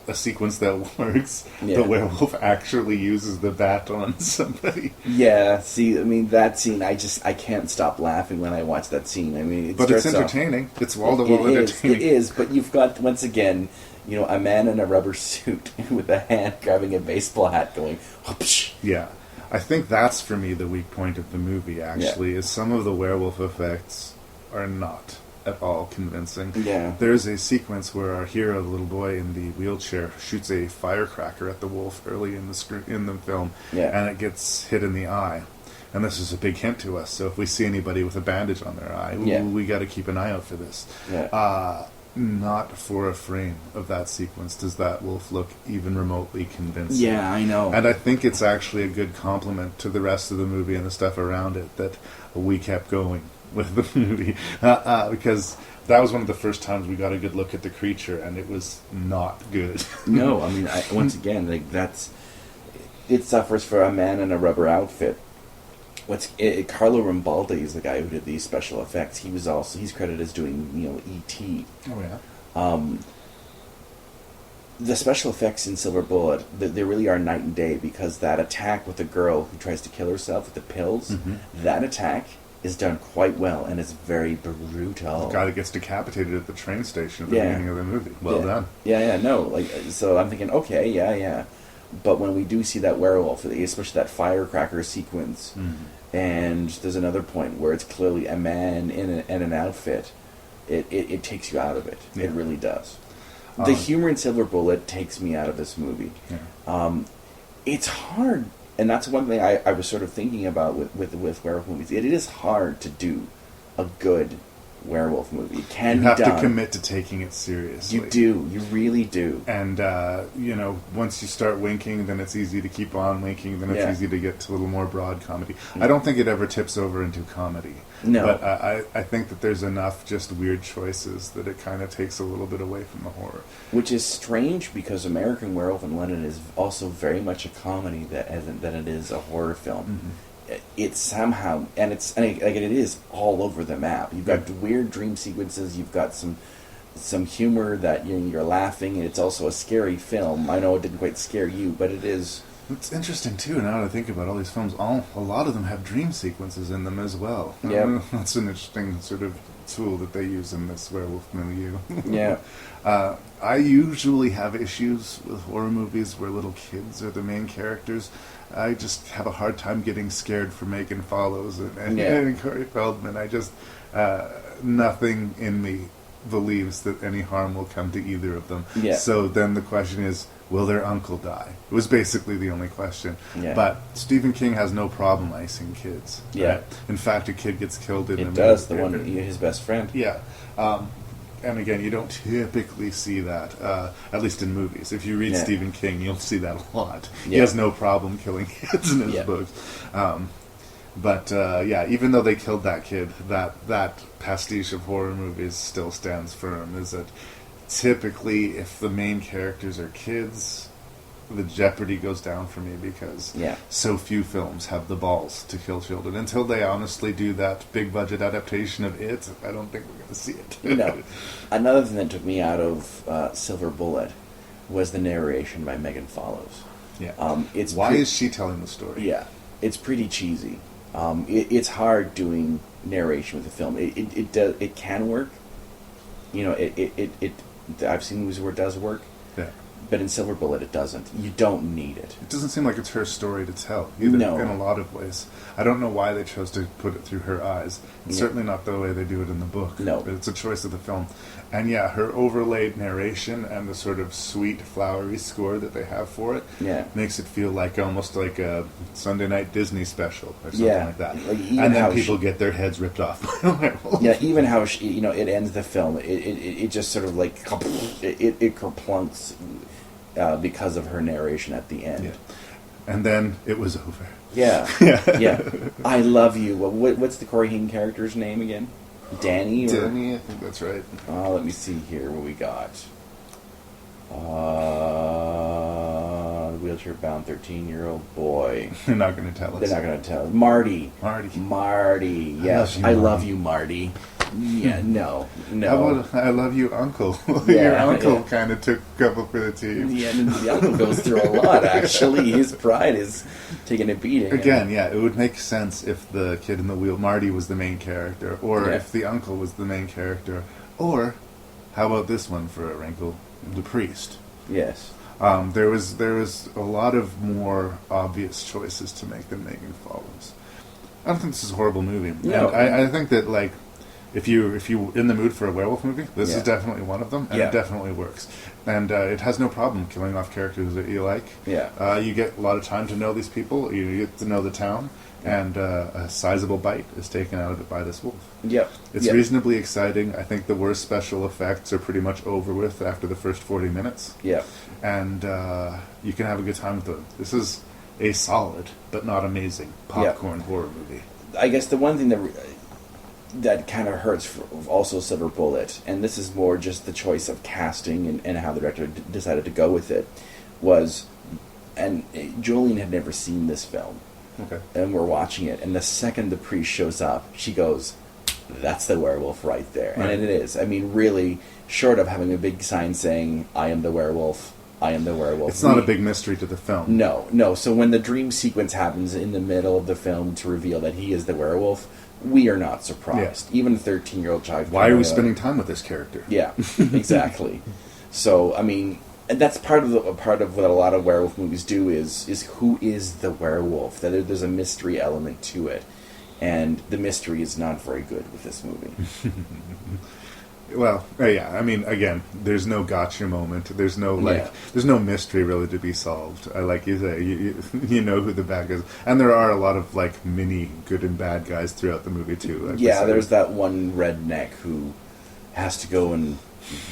a sequence that works, the werewolf actually uses the bat on somebody. Yeah, see, I mean, that scene, I can't stop laughing when I watch that scene. I mean, but it's entertaining. It's wall-to-wall entertaining. It is, but you've got, once again, a man in a rubber suit with a hand grabbing a baseball hat going, whoopsh. Yeah. I think that's, for me, the weak point of the movie, actually, is some of the werewolf effects are not at all convincing. Yeah. There's a sequence where our hero, the little boy in the wheelchair, shoots a firecracker at the wolf early in the film, and it gets hit in the eye. And this is a big hint to us, so if we see anybody with a bandage on their eye, we got to keep an eye out for this. Not for a frame of that sequence does that wolf look even remotely convincing. Yeah, I know. And I think it's actually a good compliment to the rest of the movie and the stuff around it that we kept going with the movie, because that was one of the first times we got a good look at the creature, and it was not good. No, I mean, once again, it suffers for a man in a rubber outfit. Carlo Rambaldi is the guy who did these special effects. He's credited as doing E.T. Oh yeah. The special effects in Silver Bullet, they really are night and day, because that attack with the girl who tries to kill herself with the pills, that attack is done quite well, and it's very brutal. The guy that gets decapitated at the train station at the beginning of the movie. Well done. So I'm thinking, okay, yeah. But when we do see that werewolf, especially that firecracker sequence, and there's another point where it's clearly a man in an outfit, it takes you out of it. Yeah. It really does. The humor in Silver Bullet takes me out of this movie. Yeah. It's hard, and that's one thing I was sort of thinking about with werewolf movies. It is hard to do a good werewolf movie. It can be done. You have to commit to taking it seriously. You do. You really do. And, once you start winking, then it's easy to keep on winking, then it's easy to get to a little more broad comedy. I don't think it ever tips over into comedy. No. But I think that there's enough just weird choices that it kind of takes a little bit away from the horror. Which is strange, because American Werewolf in London is also very much a comedy than it is a horror film. It's somehow, and it is all over the map. You've got weird dream sequences. You've got some humor that you're laughing, and it's also a scary film. I know it didn't quite scare you, but it is. It's interesting too. Now that I think about all these films, a lot of them have dream sequences in them as well. Yeah, that's an interesting sort of tool that they use in this werewolf milieu. Yeah. I usually have issues with horror movies where little kids are the main characters. I just have a hard time getting scared for Megan Follows and Corey Feldman. I just nothing in me believes that any harm will come to either of them. Yeah. So then the question is, will their uncle die? It was basically the only question. Yeah. But Stephen King has no problem icing kids. Yeah. Right? In fact, a kid gets killed in the movie. It does. The one, his best friend. Yeah. And again, you don't typically see that, at least in movies. If you read Stephen King, you'll see that a lot. Yeah. He has no problem killing kids in his books. But even though they killed that kid, that pastiche of horror movies still stands firm. Is that typically, if the main characters are kids, the jeopardy goes down for me, because so few films have the balls to kill children. Until they honestly do that big budget adaptation of It, I don't think we're going to see it. No. Another thing that took me out of Silver Bullet was the narration by Megan Follows. Yeah. Why is she telling the story? Yeah. It's pretty cheesy. It's hard doing narration with a film. It can work. I've seen movies where it does work. Yeah. But in Silver Bullet, it doesn't. You don't need it. It doesn't seem like it's her story to tell, either, in a lot of ways. I don't know why they chose to put it through her eyes. It's certainly not the way they do it in the book. No. But it's a choice of the film. And her overlaid narration and the sort of sweet, flowery score that they have for it makes it feel like almost like a Sunday night Disney special or something like that. And then people get their heads ripped off by a werewolf. Yeah, even how it ends the film, it just sort of like it kerplunks because of her narration at the end. Yeah. And then it was over. Yeah. I love you. What's the Corey Haim character's name again? Danny? Danny, I think that's right. Let me see here what we got. Wheelchair-bound 13-year-old boy. They're not going to tell us. They're not going to tell us. Marty. Yes. I love you, Marty. Yeah, no. How about I love you, Uncle? Your uncle kind of took a couple for the team. Yeah, the uncle goes through a lot, actually. His pride is taking a beating. Again, it would make sense if the kid in the wheel, Marty, was the main character, or if the uncle was the main character, or, how about this one for a wrinkle, the priest? Yes. There was a lot of more obvious choices to make than Megan Follows. I don't think this is a horrible movie. No. And I think that, like, if you're in the mood for a werewolf movie, this is definitely one of them, and it definitely works. And it has no problem killing off characters that you like. Yeah. You get a lot of time to know these people. You get to know the town, and a sizable bite is taken out of it by this wolf. Yep. It's reasonably exciting. I think the worst special effects are pretty much over with after the first 40 minutes. Yeah. And you can have a good time with them. This is a solid, but not amazing, popcorn horror movie. I guess the one thing that kind of hurts for also Silver Bullet, and this is more just the choice of casting and how the director decided to go with it, was, and Julian had never seen this film, Okay. And we're watching it, and the second the priest shows up, she goes, "That's the werewolf right there." Right. And it is. I mean, really, short of having a big sign saying, "I am the werewolf, I am the werewolf." It's not a big mystery to the film. No. So when the dream sequence happens in the middle of the film to reveal that he is the werewolf, we are not surprised. Yeah. Even a 13-year-old child. Why are we spending time with this character? Yeah, exactly. So, I mean, and that's part of what a lot of werewolf movies do is who is the werewolf? That there's a mystery element to it, and the mystery is not very good with this movie. Well, yeah. I mean, again, there's no gotcha moment. There's no there's no mystery really to be solved. Like you say, you know who the bad guys, and there are a lot of like mini good and bad guys throughout the movie too. Like There's that one redneck who has to go and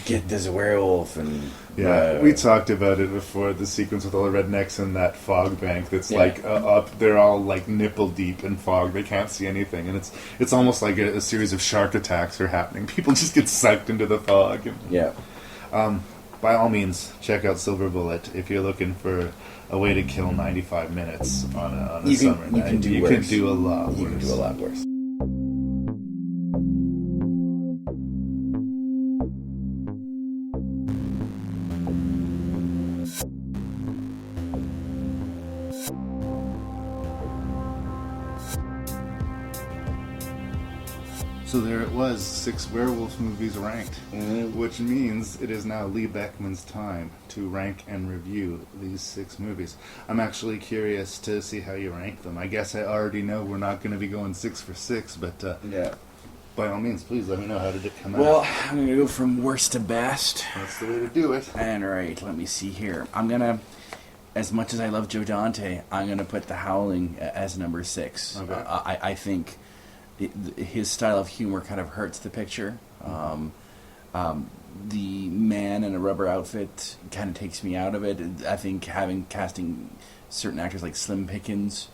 get this werewolf, and we talked about it before. The sequence with all the rednecks in that fog bank that's like up. They're all like nipple deep in fog. They can't see anything, and it's almost like a series of shark attacks are happening. People just get sucked into the fog. By all means, check out Silver Bullet if you're looking for a way to kill 95 minutes on a summer night. You can do a lot worse. You can do a lot worse. So there it was, 6 werewolf movies ranked, which means it is now Lee Beckmann's time to rank and review these 6 movies. I'm actually curious to see how you rank them. I guess I already know we're not going to be going 6 for 6, but by all means, please let me know, how did it come out? Well, I'm going to go from worst to best. That's the way to do it. And right, let me see here. I'm going to, as much as I love Joe Dante, I'm going to put The Howling as number 6. Okay. I think his style of humor kind of hurts the picture. The man in a rubber outfit kind of takes me out of it. I think casting certain actors like Slim Pickens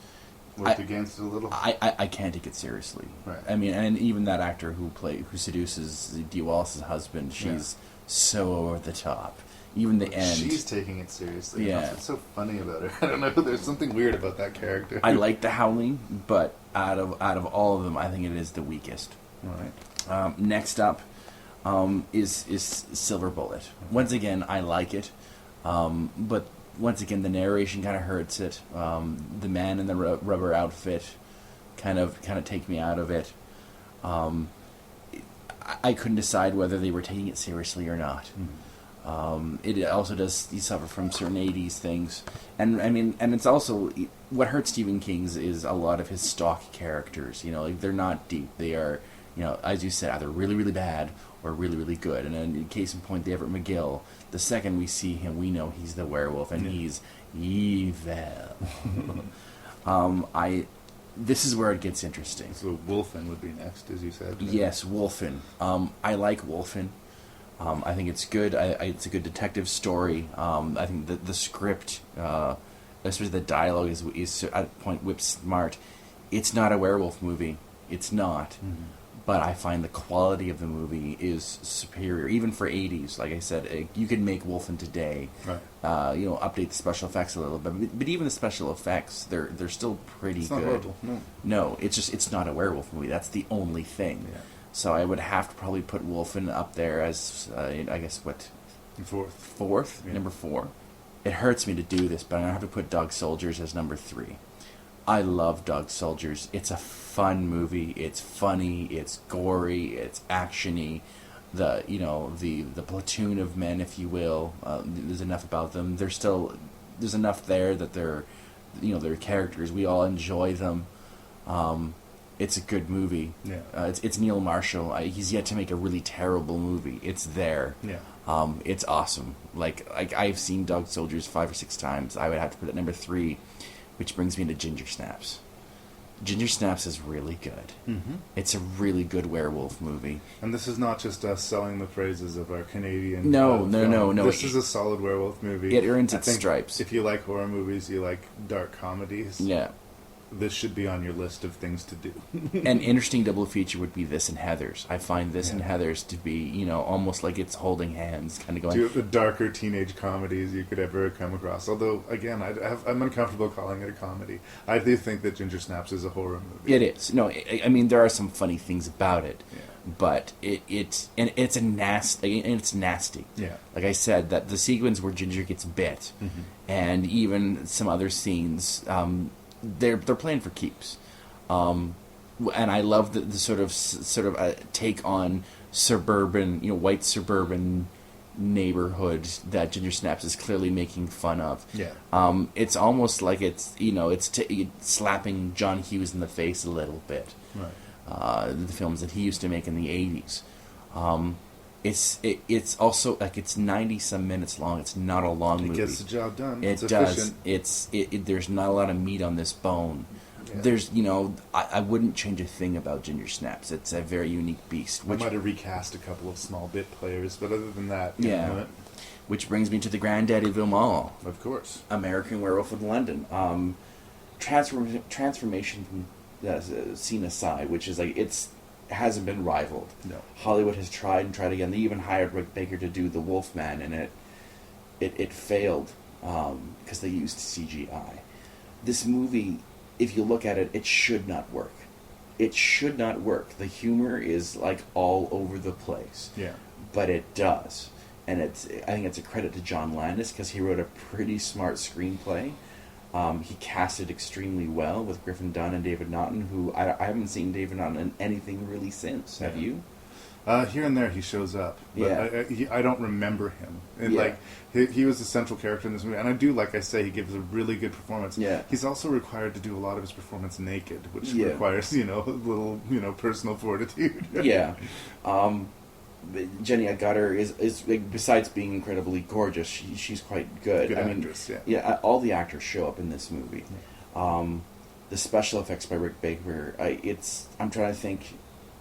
worked against it a little. I can't take it seriously. Right. I mean, and even that actor who seduces Dee Wallace's husband, she's so over the top. Even the end. She's taking it seriously. Yeah. That's what's so funny about her. I don't know. There's something weird about that character. I like The Howling, but out of all of them, I think it is the weakest. All right. Next up is Silver Bullet. Once again, I like it, but once again, the narration kind of hurts it. The man in the rubber outfit kind of take me out of it. I couldn't decide whether they were taking it seriously or not. It also does suffer from certain 80s things, and I mean, and it's also what hurts Stephen King's is a lot of his stock characters. You know, like they're not deep. They are, you know, as you said, either really really bad or really really good. And in case in point, the Everett McGill. The second we see him, we know he's the werewolf, and he's evil. This is where it gets interesting. So Wolfen would be next, as you said. Yes, Wolfen. I like Wolfen. I think it's good. It's a good detective story. I think the script, especially the dialogue, is at a point whip smart. It's not a werewolf movie. It's not. Mm-hmm. But I find the quality of the movie is superior, even for 80s. Like I said, you could make Wolfen today. Right. Update the special effects a little bit. But even the special effects, they're still pretty it's good. Not horrible. No, it's not a werewolf movie. That's the only thing. Yeah. So I would have to probably put Wolfen up there as, I guess, what? Fourth? Yeah. Number 4. It hurts me to do this, but I'm going to have to put Dog Soldiers as number 3. I love Dog Soldiers. It's a fun movie. It's funny. It's gory. It's actiony. The platoon of men, if you will. There's enough about them. There's enough there that they're characters. We all enjoy them. It's a good movie. Yeah. It's Neil Marshall. He's yet to make a really terrible movie. It's there. Yeah. It's awesome. Like I've seen Dog Soldiers 5 or 6 times. I would have to put it at number 3, which brings me to Ginger Snaps. Ginger Snaps is really good. Mm-hmm. It's a really good werewolf movie. And this is not just us selling the praises of our Canadian. No. This is a solid werewolf movie. It earns its stripes. If you like horror movies, you like dark comedies. Yeah. this should be on your list of things to do. An interesting double feature would be this and Heathers. I find this and Heathers to be, almost like it's holding hands, kind of going. Two of the darker teenage comedies you could ever come across. Although, again, I'm uncomfortable calling it a comedy. I do think that Ginger Snaps is a horror movie. It is. No, I mean there are some funny things about it, but it's nasty. Yeah. Like I said, that the sequence where Ginger gets bit, and even some other scenes. They're playing for keeps, and I love the sort of take on suburban, white suburban neighborhood that Ginger Snaps is clearly making fun of. Yeah. It's almost like it's slapping John Hughes in the face a little bit. Right. The films that he used to make in the 80s. It's also like it's 90-some minutes long. It's not a long movie. It gets the job done. It does. There's not a lot of meat on this bone. Yeah. There's, I wouldn't change a thing about Ginger Snaps. It's a very unique beast. I might have recast a couple of small bit players, but other than that, Which brings me to the granddaddy of them all. Of course. American Werewolf in London. Transformation scene aside, which is like hasn't been rivaled. No. Hollywood has tried and tried again. They even hired Rick Baker to do the Wolfman, and it failed because they used CGI. This movie, if you look at it, it should not work. It should not work. The humor is like all over the place. Yeah. But it does. And I think it's a credit to John Landis because he wrote a pretty smart screenplay. He casted extremely well with Griffin Dunn and David Naughton, who I haven't seen David Naughton in anything really since. Have you? Here and there he shows up, but I don't remember him. And like he was the central character in this movie, and I do, like I say, he gives a really good performance. Yeah. He's also required to do a lot of his performance naked, which requires a little personal fortitude. Yeah. Jenny Agutter is besides being incredibly gorgeous, she's quite good. Good actress, all the actors show up in this movie. Yeah. The special effects by Rick Baker, I'm trying to think.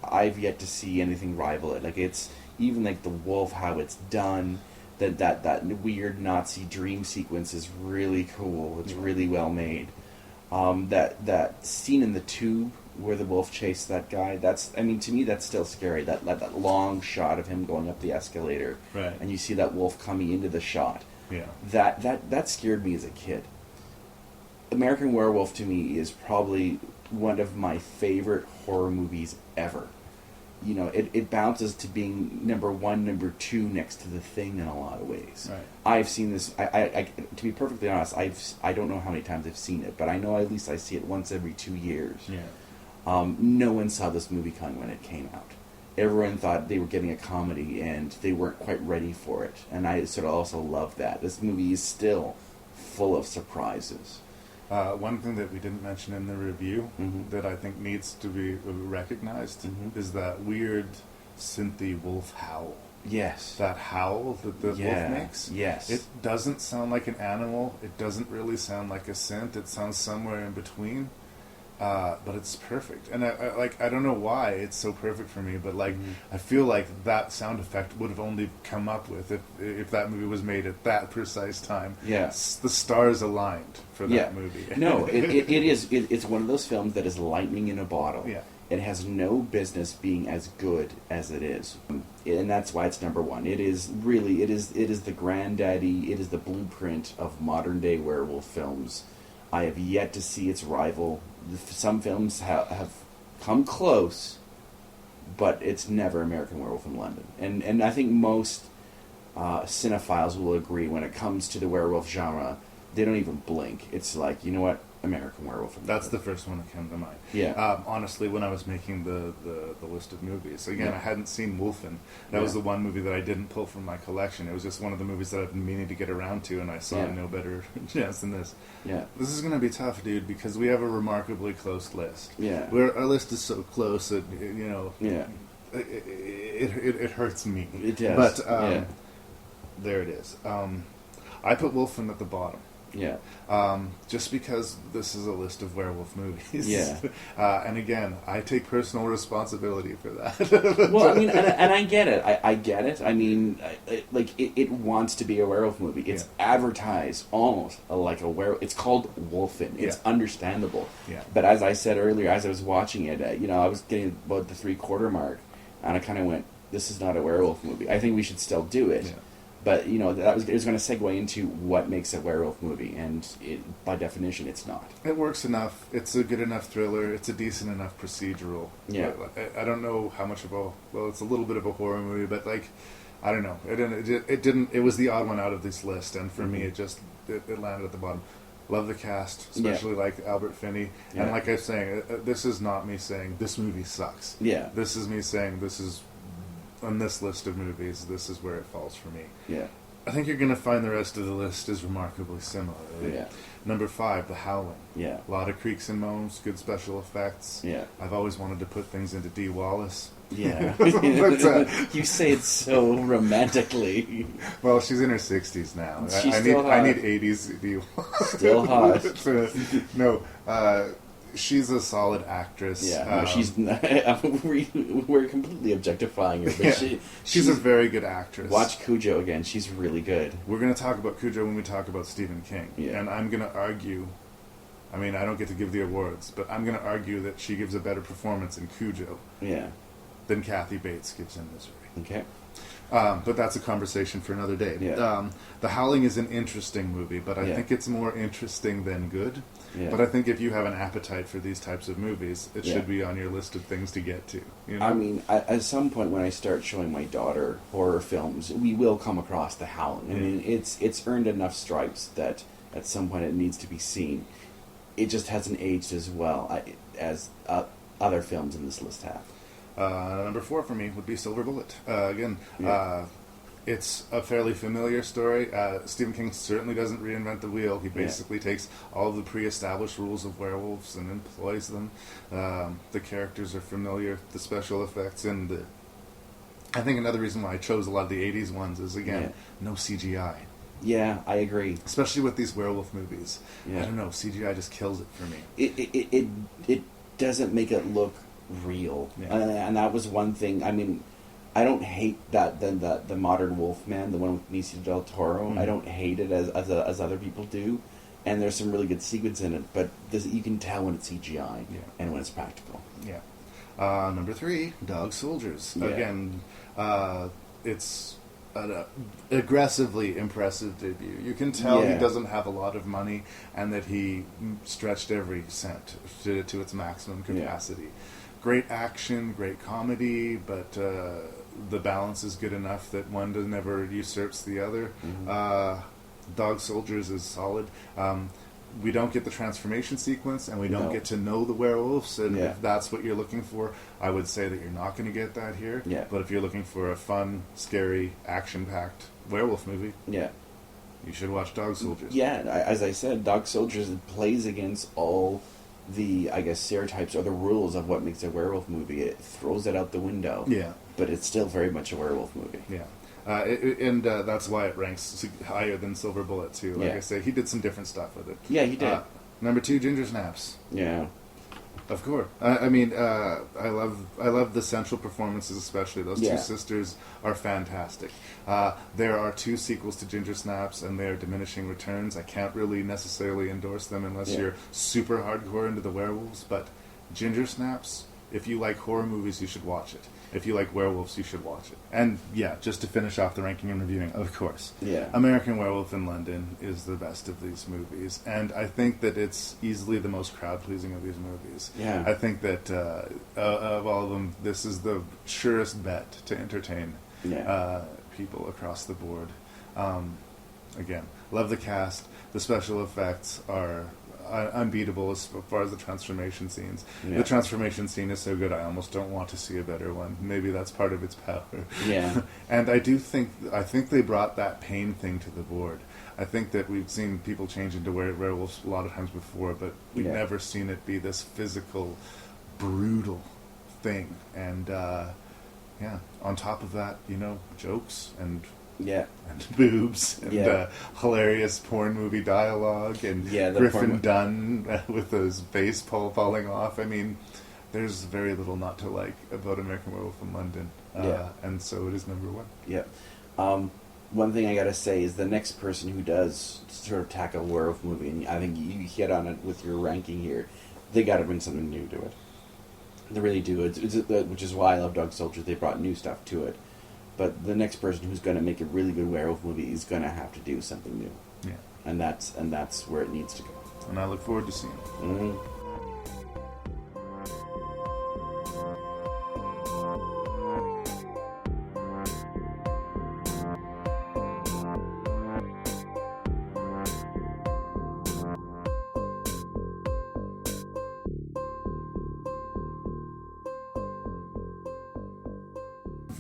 I've yet to see anything rival it. Like it's even like the wolf, how it's done. That weird Nazi dream sequence is really cool. It's really well made. That scene in the tube where the wolf chased that guy, to me that's still scary. That long shot of him going up the escalator, right, and you see that wolf coming into the shot. Yeah. That scared me as a kid. American Werewolf to me is probably one of my favorite horror movies ever. It bounces to being number 1, number 2 next to The Thing in a lot of ways. Right. I've seen this. I to be perfectly honest, I don't know how many times I've seen it, but I know at least I see it once every 2 years. Yeah. No one saw this movie coming when it came out. Everyone thought they were getting a comedy, and they weren't quite ready for it. And I sort of also love that. This movie is still full of surprises. One thing that we didn't mention in the review that I think needs to be recognized is that weird synthy wolf howl. Yes. That howl that the wolf makes. Yes. It doesn't sound like an animal. It doesn't really sound like a synth. It sounds somewhere in between. But it's perfect. And I don't know why it's so perfect for me, but I feel like that sound effect would have only come up with if that movie was made at that precise time. Yeah. The stars aligned for that movie. No, it's one of those films that is lightning in a bottle. Yeah. It has no business being as good as it is. And that's why it's number 1. It is the granddaddy, it is the blueprint of modern day werewolf films. I have yet to see its rival. Some films have come close, but it's never American Werewolf in London. And I think most cinephiles will agree when it comes to the werewolf genre, they don't even blink. It's like, you know what? American Werewolf in London. That's the first one that came to mind. Yeah. Honestly, when I was making the list of movies, again, I hadn't seen Wolfen. That was the one movie that I didn't pull from my collection. It was just one of the movies that I've been meaning to get around to, and I saw no better chance than this. Yeah. This is going to be tough, dude, because we have a remarkably close list. Yeah. Our list is so close that, Yeah. It hurts me. It does. But there it is. I put Wolfen at the bottom. Yeah. Just because this is a list of werewolf movies. Yeah. And again, I take personal responsibility for that. Well, I mean, and I get it. I get it. I mean, it wants to be a werewolf movie. It's advertised almost like a werewolf. It's called Wolfen. It's understandable. Yeah. But as I said earlier, as I was watching it, I was getting about the 3/4 mark, and I kind of went, "This is not a werewolf movie. I think we should still do it." Yeah. But it was going to segue into what makes a werewolf movie, and by definition, it's not. It works enough. It's a good enough thriller. It's a decent enough procedural. Yeah. I don't know how much of it's a little bit of a horror movie, but I don't know. It didn't. It was the odd one out of this list, and for me, it landed at the bottom. Love the cast, especially like Albert Finney, and like I was saying, this is not me saying this movie sucks. Yeah. This is me saying this is. On this list of movies, this is where it falls for me. Yeah. I think you're going to find the rest of the list is remarkably similar. Yeah. Number 5, The Howling. Yeah. A lot of creaks and moans, good special effects. Yeah. I've always wanted to put things into Dee Wallace. Yeah. But, you say it so romantically. Well, she's in her 60s now. I need 80s Dee Wallace. Still hot. No, she's a solid actress. Yeah, she's. We're completely objectifying her, but she's a very good actress. Watch Cujo again; she's really good. We're going to talk about Cujo when we talk about Stephen King, and I'm going to argue. I mean, I don't get to give the awards, but I'm going to argue that she gives a better performance in Cujo, than Kathy Bates gives in Misery. Okay. But that's a conversation for another day. Yeah. The Howling is an interesting movie, but I think it's more interesting than good. Yeah. But I think if you have an appetite for these types of movies, it should be on your list of things to get to. You know? I mean, at some point when I start showing my daughter horror films, we will come across The Howling. I mean, it's earned enough stripes that at some point it needs to be seen. It just hasn't aged as well as other films in this list have. Number 4 for me would be Silver Bullet. It's a fairly familiar story. Stephen King certainly doesn't reinvent the wheel. He basically takes all of the pre-established rules of werewolves and employs them. The characters are familiar, the special effects, and I think another reason why I chose a lot of the 80s ones is, again, no CGI. Yeah, I agree. Especially with these werewolf movies. Yeah. I don't know, CGI just kills it for me. It doesn't make it look real. And that was one thing. I mean, I don't hate the modern Wolfman, the one with Benicio del Toro. Mm-hmm. I don't hate it as other people do. And there's some really good sequence in it, but you can tell when it's CGI and when it's practical. Yeah. Number 3, Dog Soldiers. Yeah. Again, it's an aggressively impressive debut. You can tell he doesn't have a lot of money and that he stretched every cent to its maximum capacity. Yeah. Great action, great comedy, but the balance is good enough that one never usurps the other. Mm-hmm. Dog Soldiers is solid. We don't get the transformation sequence, and we don't get to know the werewolves, and if that's what you're looking for, I would say that you're not going to get that here. Yeah. But if you're looking for a fun, scary, action-packed werewolf movie, you should watch Dog Soldiers. Yeah, as I said, Dog Soldiers plays against all the, I guess, stereotypes or the rules of what makes a werewolf movie. It throws it out the window. Yeah. But it's still very much a werewolf movie. Yeah. And that's why it ranks higher than Silver Bullet, too. Like I say, he did some different stuff with it. Yeah, he did. Number 2, Ginger Snaps. Yeah. Of course. I mean, I love the central performances, especially. Those two sisters are fantastic. There are 2 sequels to Ginger Snaps, and they are diminishing returns. I can't really necessarily endorse them unless you're super hardcore into the werewolves, but Ginger Snaps, if you like horror movies, you should watch it. If you like werewolves, you should watch it. And, just to finish off the ranking and reviewing, of course. Yeah. American Werewolf in London is the best of these movies. And I think that it's easily the most crowd-pleasing of these movies. Yeah. I think that of all of them, this is the surest bet to entertain people across the board. Again, love the cast. The special effects are unbeatable as far as the transformation scenes. Yeah. The transformation scene is so good I almost don't want to see a better one. Maybe that's part of its power. Yeah. And I think they brought that pain thing to the board. I think that we've seen people change into werewolves a lot of times before, but we've never seen it be this physical, brutal thing. And on top of that, jokes and Yeah. And boobs and hilarious porn movie dialogue and Griffin Dunn with his face falling off. I mean, there's very little not to like about American Werewolf in London. And so it is number one. Yeah. One thing I gotta say is the next person who does sort of tackle a werewolf movie, and I think you hit on it with your ranking here, they gotta bring something new to it. They really do. Which is why I love Dog Soldiers. They brought new stuff to it. But the next person who's going to make a really good werewolf movie is going to have to do something new. Yeah. And that's where it needs to go. And I look forward to seeing it. Mm-hmm.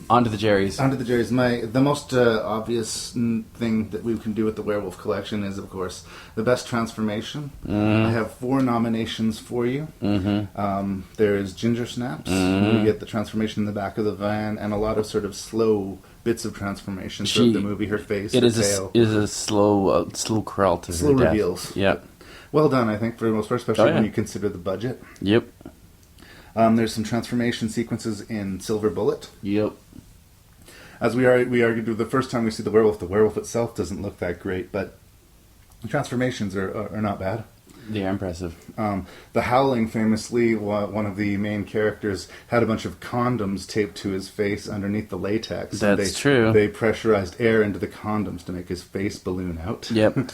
On to the Jerry's. The most obvious thing that we can do with the Werewolf collection is, of course, the best transformation. I have 4 nominations for you. There is Ginger Snaps. We get the transformation in the back of the van, and a lot of sort of slow bits of transformation throughout the movie. Her face, her tail. It is a slow crawl to slow her death. reveals. Yeah. Well done, I think, for the most part, especially when you consider the budget. Yep. There's some transformation sequences in Silver Bullet. Yep. As we argued the first time we see the werewolf itself doesn't look that great, but the transformations are not bad. They are impressive. The Howling, famously, one of the main characters, had a bunch of condoms taped to his face underneath the latex. That's true. They pressurized air into the condoms to make his face balloon out. Yep.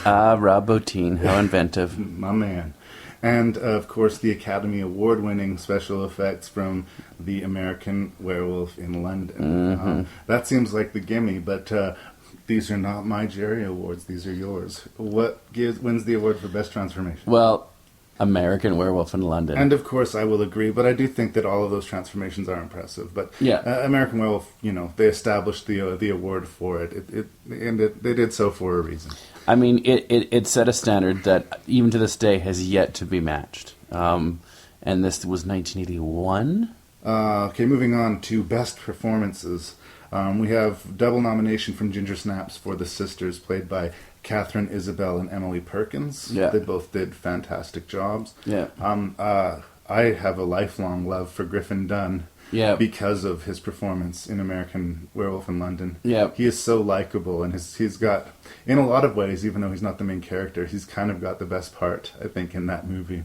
Rob Bottin, how inventive. My man. And, of course, the Academy Award-winning special effects from the American Werewolf in London. That seems like the gimme, but these are not my Jerry Awards. These are yours. What wins the award for Best Transformation? Well, American Werewolf in London. And, of course, I will agree, but I do think that all of those transformations are impressive. But American Werewolf, they established the award for it. They did so for a reason. I mean, it set a standard that even to this day has yet to be matched. And this was 1981. Okay, moving on to Best Performances. We have double nomination from Ginger Snaps for the sisters, played by Catherine Isabel and Emily Perkins. Yeah. They both did fantastic jobs. Yeah. I have a lifelong love for Griffin Dunn. Yeah. Because of his performance in American Werewolf in London. Yeah. He is so likable, and he's got, in a lot of ways, even though he's not the main character, he's kind of got the best part, I think, in that movie.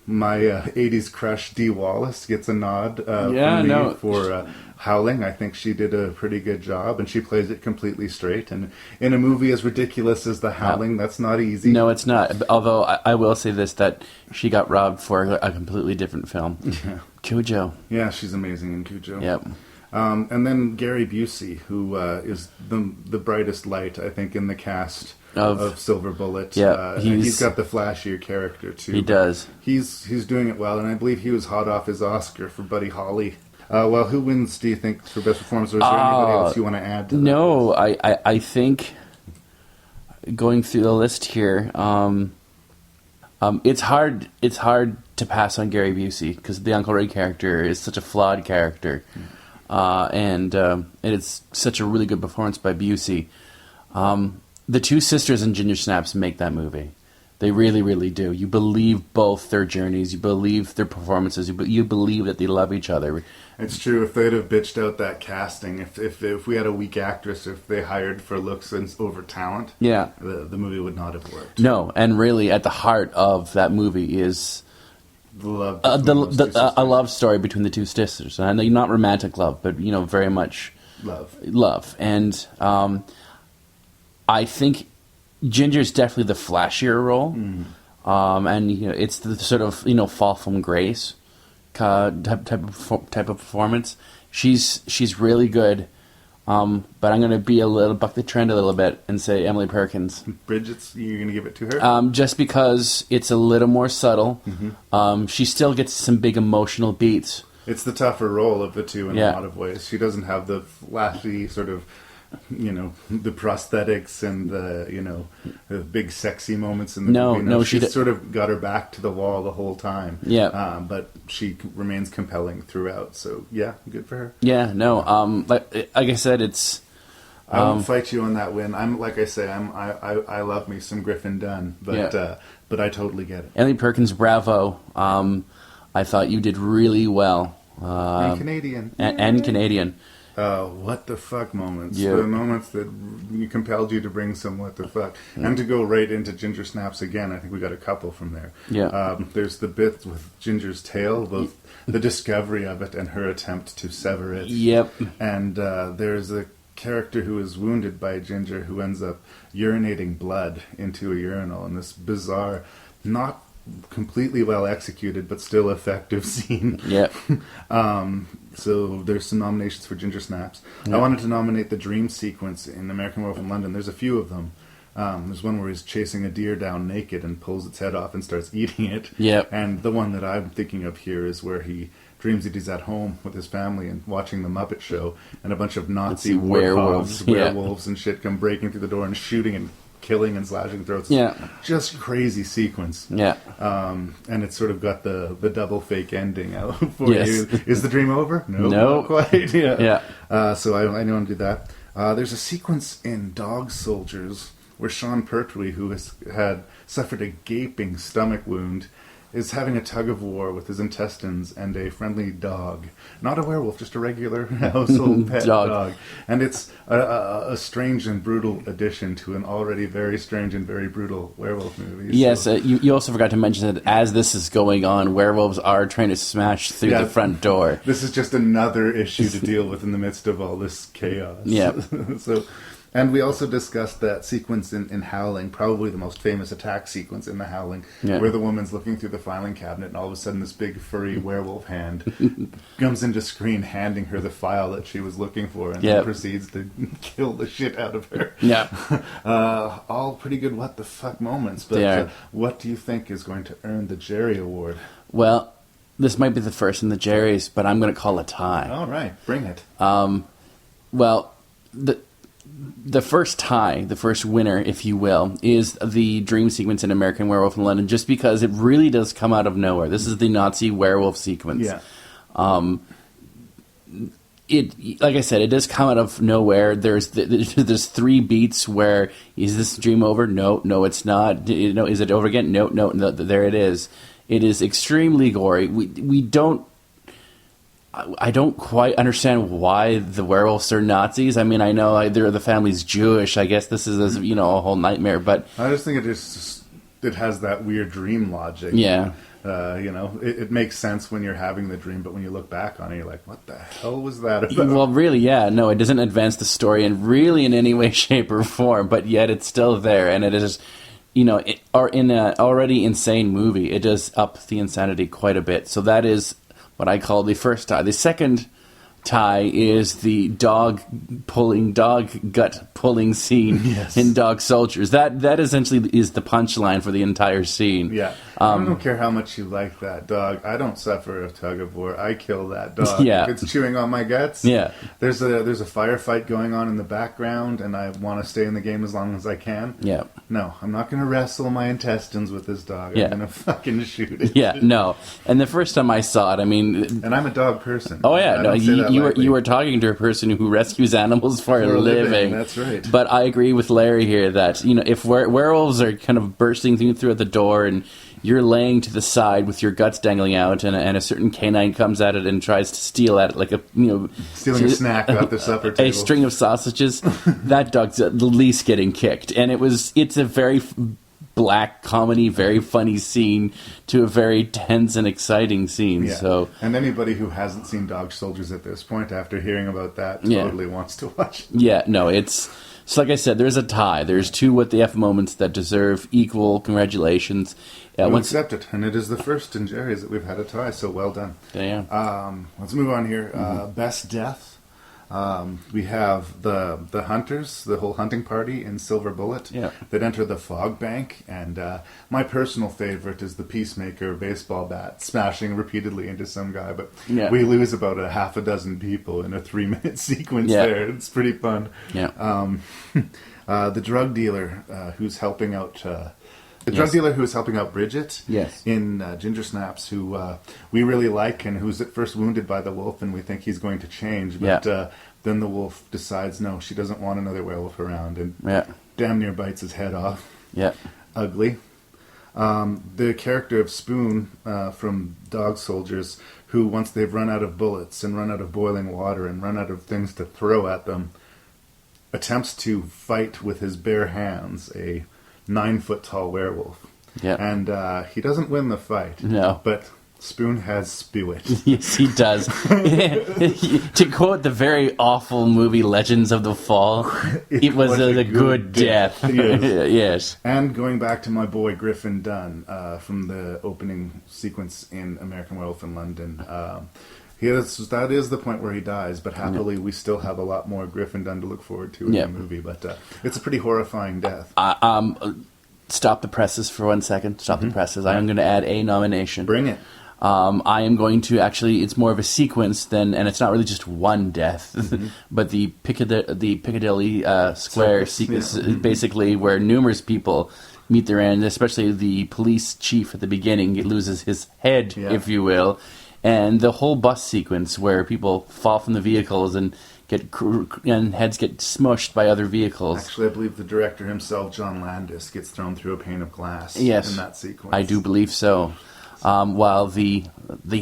My 80s crush, Dee Wallace, gets a nod from me for Howling. I think she did a pretty good job, and she plays it completely straight. And in a movie as ridiculous as The Howling, that's not easy. No, it's not. Although I will say this, that she got robbed for a completely different film. Yeah. Cujo. Yeah, she's amazing in Cujo. Yep. And then Gary Busey, who is the brightest light, I think, in the cast of Silver Bullet. Yeah, he's got the flashier character too. He does. He's doing it well, and I believe he was hot off his Oscar for Buddy Holly. Well, who wins, do you think, for best performance? Or is there anybody else you want to add to that? No, I think going through the list here, it's hard to pass on Gary Busey because the Uncle Ray character is such a flawed character, and it's such a really good performance by Busey. The two sisters in Ginger Snaps make that movie. They really, really do. You believe both their journeys. You believe their performances. You believe that they love each other. It's true. If they'd have bitched out that casting, if we had a weak actress, if they hired for looks over talent, yeah, the movie would not have worked. No, and really at the heart of that movie is a love story between the two sisters. And I know not romantic love, but very much love. And I think Ginger's definitely the flashier role, and it's the sort of fall from grace type of performance. She's really good, but I'm going to buck the trend a little bit and say Emily Perkins. Bridget's, you're going to give it to her? Just because it's a little more subtle. She still gets some big emotional beats. It's the tougher role of the two in a lot of ways. She doesn't have the flashy sort of the prosthetics and the big sexy moments in the movie. No, she sort of got her back to the wall the whole time. Yeah. But she remains compelling throughout. So yeah, good for her. Yeah, no. Like I said, it's. I won't fight you on that win. I love me some Griffin Dunn, but I totally get it. Ellie Perkins, bravo. I thought you did really well. And Canadian. And Canadian. What the fuck moments. Yeah. The moments that compelled you to bring some what the fuck. And to go right into Ginger Snaps again, I think we got a couple from there. Yeah. There's the bit with Ginger's tail, both the discovery of it and her attempt to sever it. Yep. And there's a character who is wounded by Ginger who ends up urinating blood into a urinal in this bizarre, not completely well executed but still effective scene. Yeah. So there's some nominations for Ginger Snaps. I wanted to nominate the dream sequence in American Werewolf in London. There's a few of them. There's one where he's chasing a deer down naked and pulls its head off and starts eating it. Yep. And the one that I'm thinking of here is where he dreams that he's at home with his family and watching the Muppet Show, and a bunch of Nazi werewolves and shit come breaking through the door and shooting and killing and slashing throats. Yeah. Just crazy sequence. Yeah. And it's sort of got the double fake ending out for you. Is the dream over? No, not quite. Yeah. So I want to do that. There's a sequence in Dog Soldiers where Sean Pertwee, who has suffered a gaping stomach wound, is having a tug-of-war with his intestines and a friendly dog. Not a werewolf, just a regular household pet dog. And it's a strange and brutal addition to an already very strange and very brutal werewolf movie. Yes, so. You also forgot to mention that as this is going on, werewolves are trying to smash through the front door. This is just another issue to deal with in the midst of all this chaos. Yeah. And we also discussed that sequence in Howling, probably the most famous attack sequence in the Howling, where the woman's looking through the filing cabinet and all of a sudden this big furry werewolf hand comes into screen handing her the file that she was looking for and then proceeds to kill the shit out of her. Yeah. All pretty good what the fuck moments, but what do you think is going to earn the Jerry Award? Well, this might be the first in the Jerrys, but I'm going to call a tie. All right, bring it. Well, the first tie, the first winner, if you will, is the dream sequence in American Werewolf in London, just because it really does come out of nowhere. This is the Nazi werewolf sequence. Yeah. It, like I said, it does come out of nowhere. There's three beats where, is this dream over? No, it's not. Is it over again? No, there it is. It is extremely gory. I don't quite understand why the werewolves are Nazis. I mean, I know the family's Jewish. I guess this is a whole nightmare. But I just think it has that weird dream logic. Yeah. It makes sense when you're having the dream, but when you look back on it, you're like, what the hell was that about? Well, really, yeah. No, it doesn't advance the story in any way, shape, or form, but yet it's still there. And it is, in an already insane movie, it does up the insanity quite a bit. So that is what I call the first tie. The second tie is the dog gut pulling scene in Dog Soldiers. That essentially is the punchline for the entire scene. Yeah. I don't care how much you like that dog. I don't suffer a tug of war. I kill that dog. Yeah. If it's chewing on my guts. Yeah. There's a firefight going on in the background, and I want to stay in the game as long as I can. Yeah. No, I'm not going to wrestle my intestines with this dog. I'm going to fucking shoot it. Yeah. No. And the first time I saw it, I mean, and I'm a dog person. Oh yeah. No, you were talking to a person who rescues animals for a living. That's right. But I agree with Larry here that if werewolves are kind of bursting through the door and you're laying to the side with your guts dangling out, and a certain canine comes at it and tries to steal at it like stealing a snack off the supper table, a string of sausages, that dog's at least getting kicked. And it's a very black comedy, very funny scene to a very tense and exciting scene. Yeah. So, and anybody who hasn't seen Dog Soldiers at this point, after hearing about that, totally wants to watch it. Yeah, no, it's... So like I said, there's a tie. There's two what the F moments that deserve equal congratulations. We'll accept it, and it is the first in Jerry's that we've had a tie, so well done. Yeah. Let's move on here. Best Death. We have the hunters, the whole hunting party in Silver Bullet that enter the fog bank, and my personal favorite is the Peacemaker baseball bat smashing repeatedly into some guy, but we lose about a half a dozen people in a 3-minute sequence there. It's pretty fun. The drug dealer who's helping out... The drug dealer who is helping out Bridget in Ginger Snaps, who we really like and who's at first wounded by the wolf, and we think he's going to change. But then the wolf decides, no, she doesn't want another werewolf around, and damn near bites his head off. Ugly. The character of Spoon from Dog Soldiers, who once they've run out of bullets and run out of boiling water and run out of things to throw at them, attempts to fight with his bare hands a 9-foot-tall werewolf. And he doesn't win the fight. No. But Spoon has spewit. Yes, he does. To quote the very awful movie Legends of the Fall, it was a good death. Yes. And going back to my boy Griffin Dunn from the opening sequence in American Werewolf in London, that is the point where he dies, but happily we still have a lot more Griffin Dunn to look forward to in the movie. But it's a pretty horrifying death. Stop the presses for 1 second. Stop the presses. I am going to add a nomination. Bring it. I am going to actually, it's more of a sequence and it's not really just one death, but the Piccadilly Square sequence is basically where numerous people meet their end, especially the police chief at the beginning. He loses his head, if you will. And the whole bus sequence where people fall from the vehicles and heads get smushed by other vehicles. Actually, I believe the director himself, John Landis, gets thrown through a pane of glass in that sequence. I do believe so. While the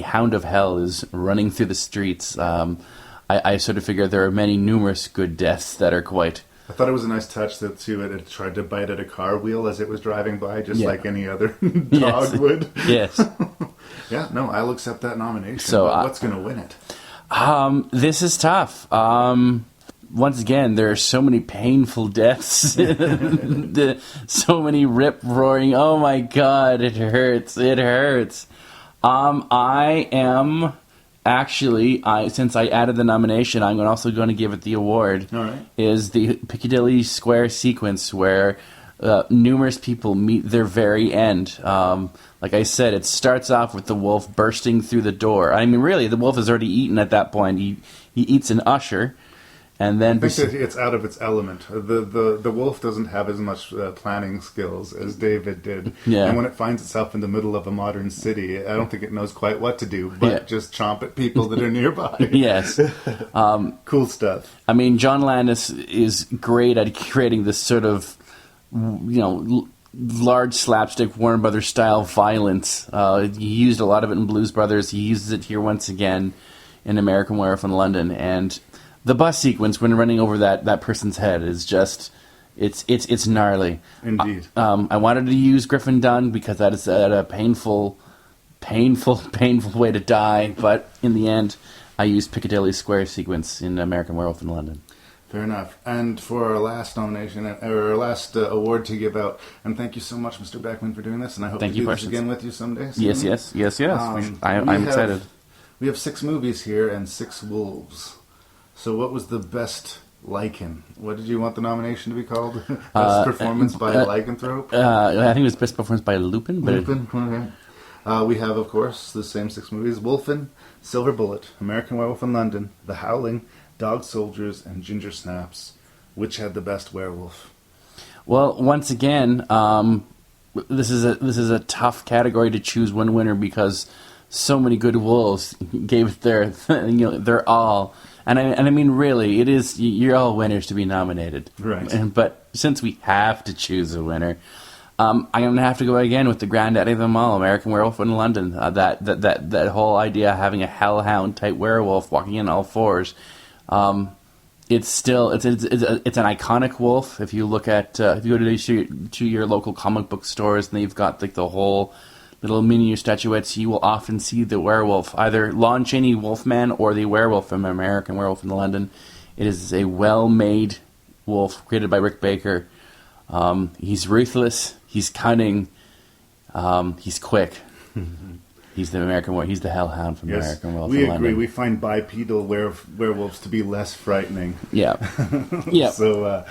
Hound of Hell is running through the streets, I sort of figure there are numerous good deaths that are quite... I thought it was a nice touch that it tried to bite at a car wheel as it was driving by, just like any other dog would. Yes. I'll accept that nomination. So, what's going to win it? This is tough. Once again, there are so many painful deaths. So many rip-roaring, oh my god, it hurts. I am... Actually, since I added the nomination, I'm also going to give it the award. All right. Is the Piccadilly Square sequence where numerous people meet their very end. Like I said, it starts off with the wolf bursting through the door. I mean, really, the wolf has already eaten at that point. He eats an usher. And then I think that it's out of its element. The wolf doesn't have as much planning skills as David did. Yeah. And when it finds itself in the middle of a modern city, I don't think it knows quite what to do, but just chomp at people that are nearby. Yes. Cool stuff. I mean, John Landis is great at creating this sort of, large slapstick Warner Brothers style violence. He used a lot of it in Blues Brothers. He uses it here once again in American Werewolf in London. And the bus sequence when running over that person's head is just, it's gnarly. Indeed. I wanted to use Griffin Dunn because that is a painful way to die, but in the end, I used Piccadilly Square sequence in American Werewolf in London. Fair enough. And for our last nomination, or our last award to give out, and thank you so much, Mr. Beckmann, for doing this, and I hope to do this again with you someday. Yes. I'm excited. We have 6 movies here and 6 wolves. So what was the best lycan? What did you want the nomination to be called? Best performance by a lycanthrope? I think it was best performance by Lupin. Lupin, okay. We have, of course, the same 6 movies: Wolfen, Silver Bullet, American Werewolf in London, The Howling, Dog Soldiers, and Ginger Snaps. Which had the best werewolf? Well, once again, this is a tough category to choose one winner because so many good wolves gave it their all. And I mean, really, you're all winners to be nominated. Right. But since we have to choose a winner, I'm going to have to go again with the granddaddy of them all, American Werewolf in London. That whole idea of having a hellhound type werewolf walking in all fours. It's an iconic wolf. If you look at if you go to your local comic book stores and they've got the whole little miniature statuettes, you will often see the werewolf, either Lon Chaney Wolfman or the werewolf from American Werewolf in London. It is a well-made wolf created by Rick Baker. He's ruthless. He's cunning. He's quick. He's the American Werewolf. He's the Hellhound from Yes, American Werewolf. we in agree. London. We find bipedal werewolves to be less frightening. Yeah. Yeah. So,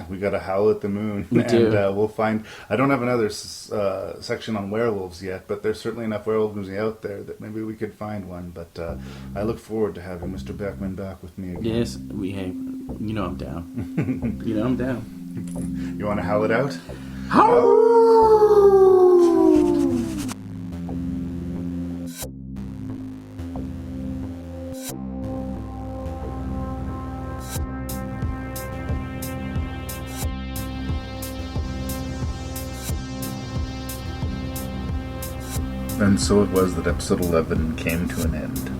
we got to Howl at the Moon. We do. And we'll find... I don't have another section on werewolves yet, but there's certainly enough werewolf music out there that maybe we could find one. But I look forward to having Mr. Beckmann back with me again. Yes, you know I'm down. You know I'm down. You want to howl it out? And so it was that episode 11 came to an end.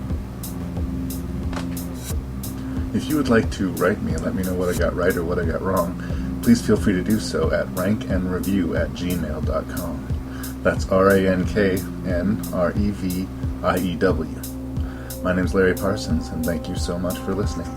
If you would like to write me and let me know what I got right or what I got wrong, please feel free to do so at rankandreview@gmail.com. That's RANKNREVIEW. My name's Larry Parsons, and thank you so much for listening.